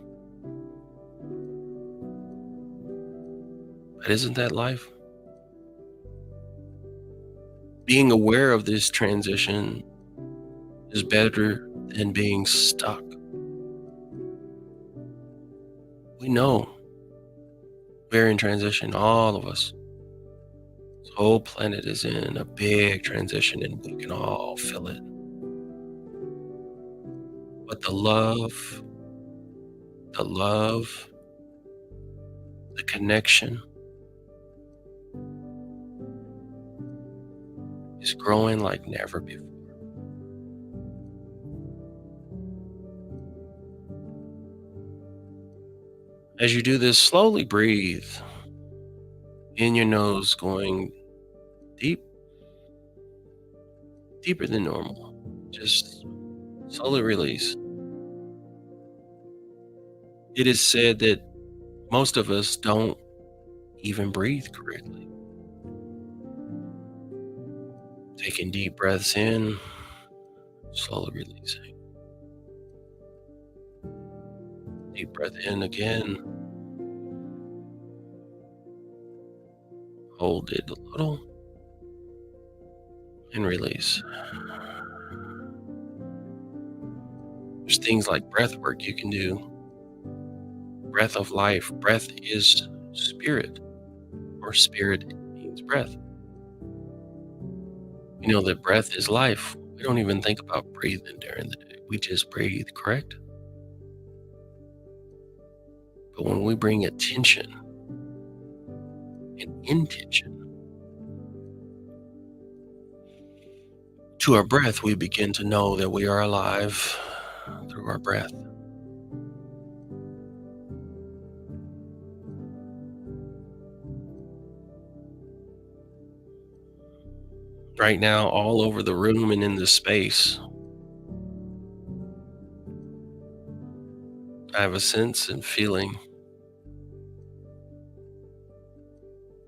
But isn't that life? Being aware of this transition is better than being stuck. We know we're in transition, all of us. This whole planet is in a big transition and we can all feel it. But the love, the connection is growing like never before. As you do this, slowly breathe in your nose, going deep, deeper than normal. Just slowly release. It is said that most of us don't even breathe correctly. Taking deep breaths in, slowly releasing. Deep breath in again. Hold it a little and release. There's things like breath work you can do. Breath of life. Breath is spirit, or spirit means breath. You know that breath is life. We don't even think about breathing during the day. We just breathe, correct? But when we bring attention and intention to our breath, we begin to know that we are alive through our breath. Right now, all over the room and in this space, I have a sense and feeling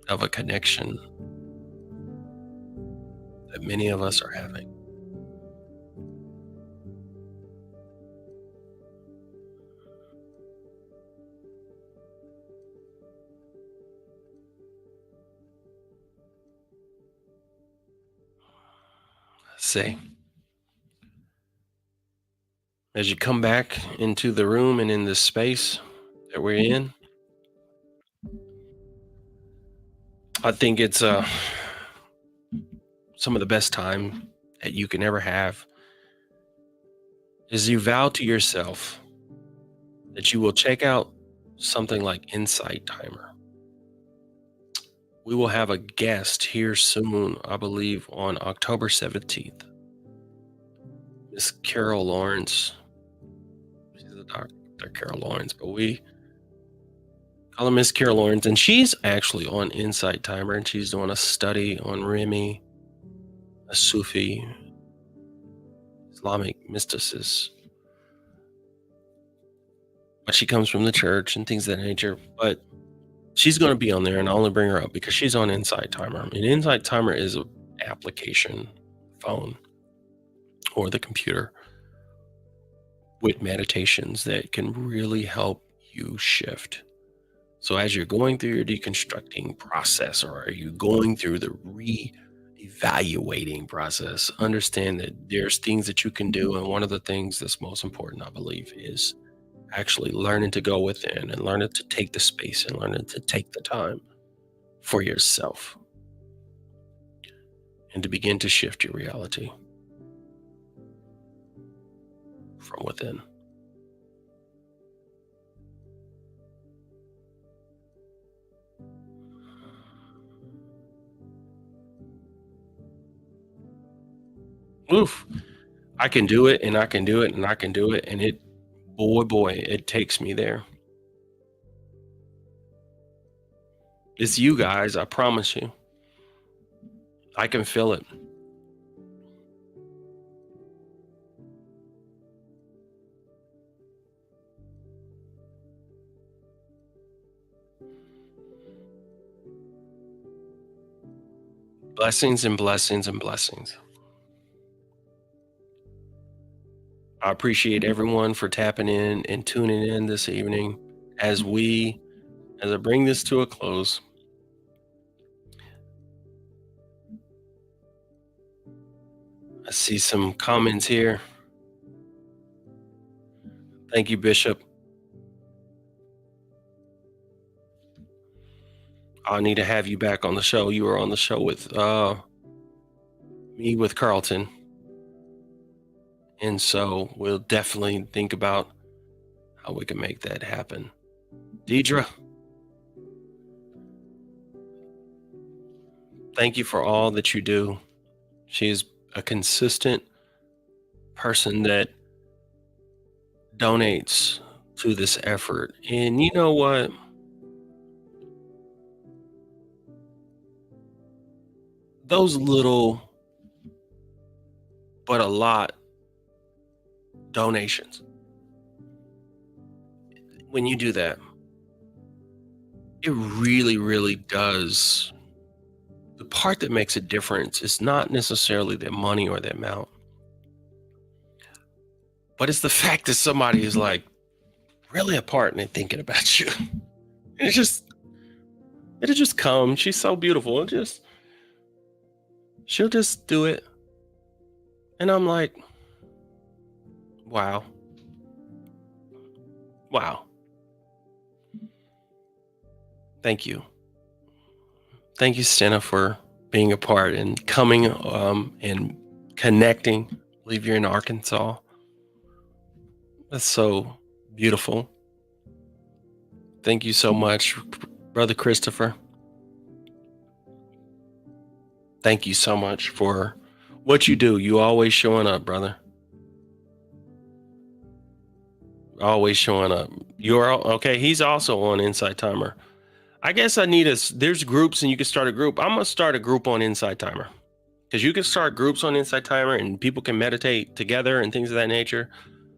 of a connection that many of us are having. Say, as you come back into the room and in this space that we're in, I think it's some of the best time that you can ever have is you vow to yourself that you will check out something like Insight Timer. We will have a guest here soon, I believe on October 17th. Miss Carol Lawrence. She's a Dr. Carol Lawrence, but we call her Miss Carol Lawrence, and she's actually on Insight Timer, and she's doing a study on Rumi, a Sufi, Islamic mysticist. But she comes from the church and things of that nature. But She's going to be on there, and I only bring her up because she's on Insight Timer. And Insight Timer is an application, phone, or the computer with meditations that can really help you shift. So as you're going through your deconstructing process, or are you going through the re-evaluating process, understand that there's things that you can do. And one of the things that's most important, I believe, is actually learning to go within and learning to take the space and learning to take the time for yourself and to begin to shift your reality from within. Oof. I can do it, and I can do it, and I can do it. And boy, it takes me there. It's you guys, I promise you. I can feel it. Blessings and blessings and blessings. I appreciate everyone for tapping in and tuning in this evening as I bring this to a close. I see some comments here. Thank you, Bishop. I need to have you back on the show. You were on the show with me with Carlton. And so we'll definitely think about how we can make that happen. Deidre, thank you for all that you do. She is a consistent person that donates to this effort. And you know what? Those little, but a lot donations, when you do that, it really, really does. The part that makes a difference is not necessarily the money or the amount, but it's the fact that somebody is like really apart and they're thinking about you. And it'll just come. She's so beautiful. She'll just do it. And I'm like, wow. Wow. Thank you. Thank you, Stena, for being a part and coming and connecting. I believe you're in Arkansas. That's so beautiful. Thank you so much, Brother Christopher. Thank you so much for what you do. You always showing up, brother. Always showing up. You're okay. He's also on Inside Timer. I guess there's groups and you can start a group. I'm going to start a group on Inside Timer because you can start groups on Inside Timer and people can meditate together and things of that nature.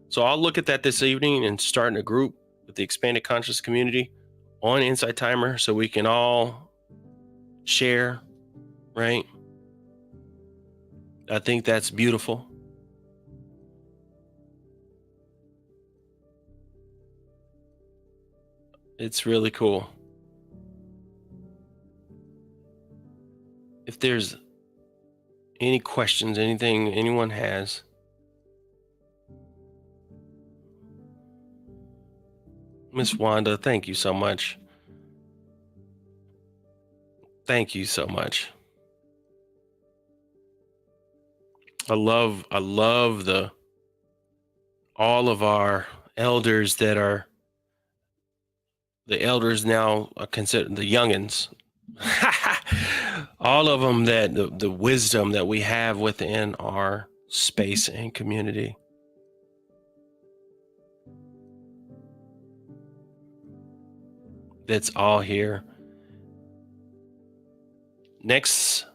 So I'll look at that this evening and start a group with the expanded conscious community on Inside Timer so we can all share, right? I think that's beautiful. It's really cool. If there's any questions, anything anyone has, Miss Wanda, thank you so much. Thank you so much. I love all of our elders that are the elders now are considered the youngins. All of them that the wisdom that we have within our space and community. That's all here. Next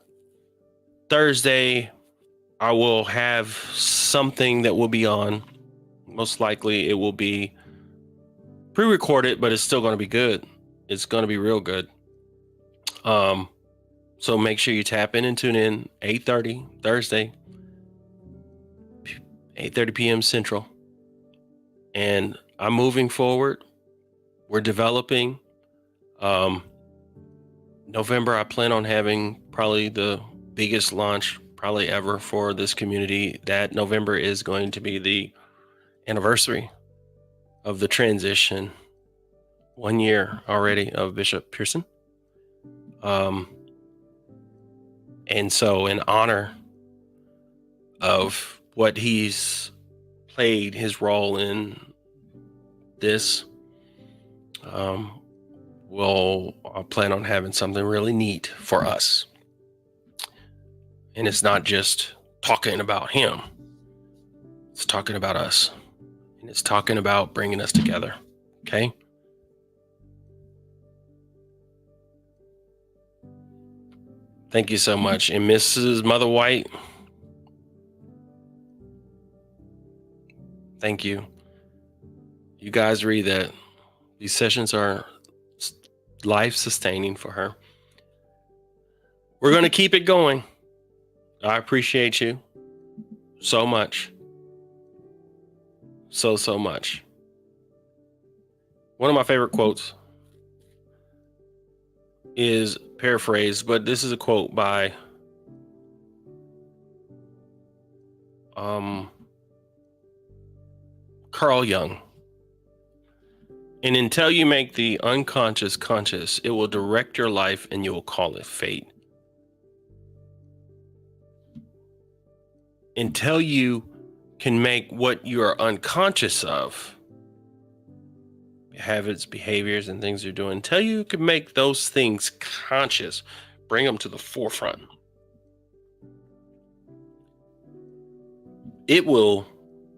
Thursday, I will have something that will be on. Most likely it will be pre-recorded, but it's still going to be good. It's going to be real good. So make sure you tap in and tune in 8:30 Thursday, 8:30 p.m. Central. And I'm moving forward. We're developing. November, I plan on having probably the biggest launch probably ever for this community. That November is going to be the anniversary of the transition, 1 year already of Bishop Pearson. And so in honor of what he's played his role in this, we'll plan on having something really neat for us. And it's not just talking about him. It's talking about us. And it's talking about bringing us together. Okay? Thank you so much. And Mrs. Mother White, thank you. You guys read that. These sessions are life sustaining for her. We're going to keep it going. I appreciate you so much. So much. One of my favorite quotes is paraphrased, but this is a quote by Carl Jung. And until you make the unconscious conscious, it will direct your life and you will call it fate. Until you can make what you are unconscious of, habits, behaviors, and things you're doing, until you can make those things conscious, bring them to the forefront, it will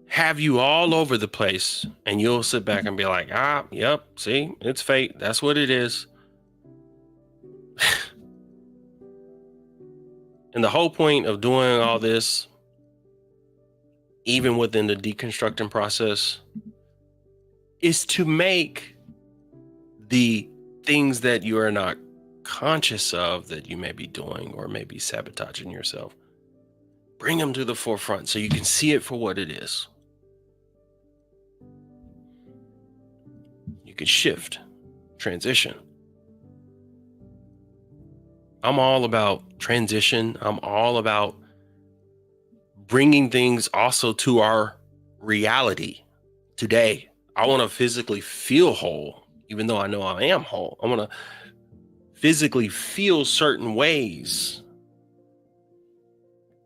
have you all over the place, and you'll sit back and be like, yep, see, it's fate. That's what it is. And the whole point of doing all this, even within the deconstructing process, is to make the things that you are not conscious of that you may be doing or maybe sabotaging yourself, bring them to the forefront so you can see it for what it is. You can shift, transition. I'm all about transition. I'm all about bringing things also to our reality today. I want to physically feel whole, even though I know I am whole. I want to physically feel certain ways: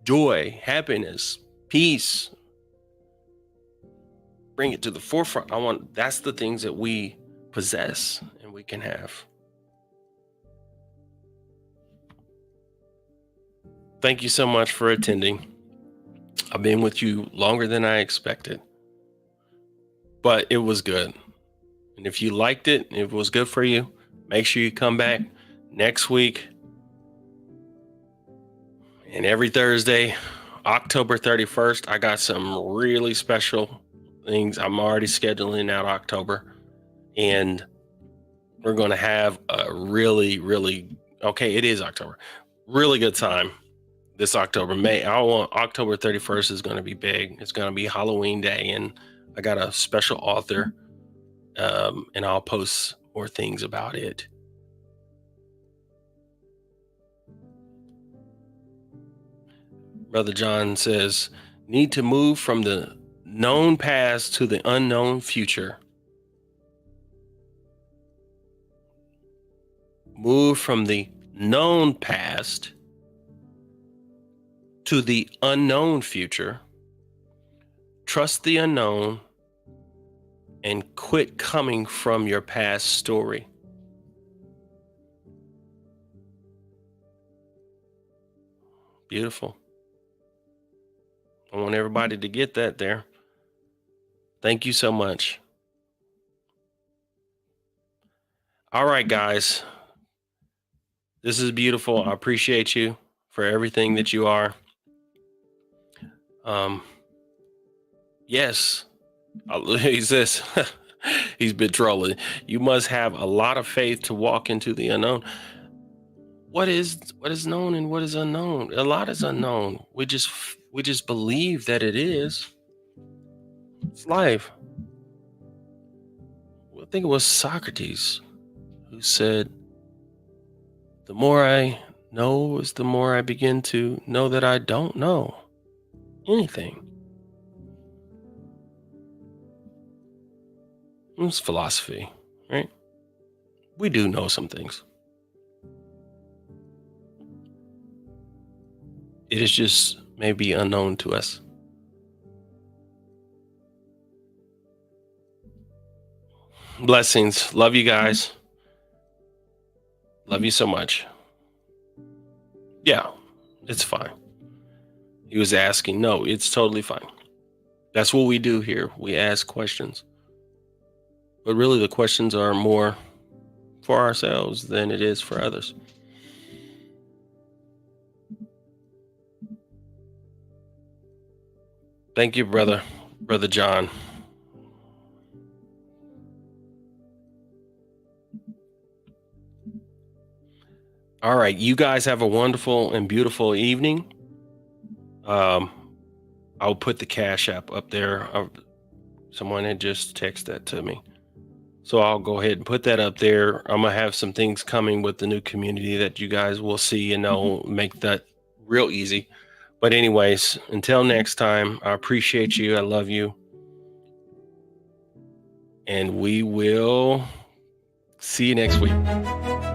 joy, happiness, peace. Bring it to the forefront. That's the things that we possess and we can have. Thank you so much for attending. I've been with you longer than I expected, but it was good. And if you liked it, if it was good for you, make sure you come back next week. And every Thursday, October 31st, I got some really special things. I'm already scheduling out October. And we're going to have a really, it is October. Really good time this October. October 31st is going to be big. It's going to be Halloween Day. And I got a special author. And I'll post more things about it. Brother John says, need to move from the known past to the unknown future. Move from the known past to the unknown future. Trust the unknown and quit coming from your past story. Beautiful. I want everybody to get that there. Thank you so much. All right, guys. This is beautiful. I appreciate you for everything that you are. Yes. He says, He's been trolling. You must have a lot of faith to walk into the unknown. What is known and what is unknown? A lot is unknown. We just believe that it is. It's life. I think it was Socrates who said, "The more I know is the more I begin to know that I don't know anything." It's philosophy, right? We do know some things. It is just maybe unknown to us. Blessings. Love you guys. Love you so much. Yeah, it's fine. He was asking. No, it's totally fine. That's what we do here. We ask questions. But really, the questions are more for ourselves than it is for others. Thank you, brother. Brother John. All right. You guys have a wonderful and beautiful evening. I'll put the Cash App up there. Someone had just texted that to me. So I'll go ahead and put that up there. I'm going to have some things coming with the new community that you guys will see, and I'll make that real easy. But anyways, until next time, I appreciate you. I love you. And we will see you next week.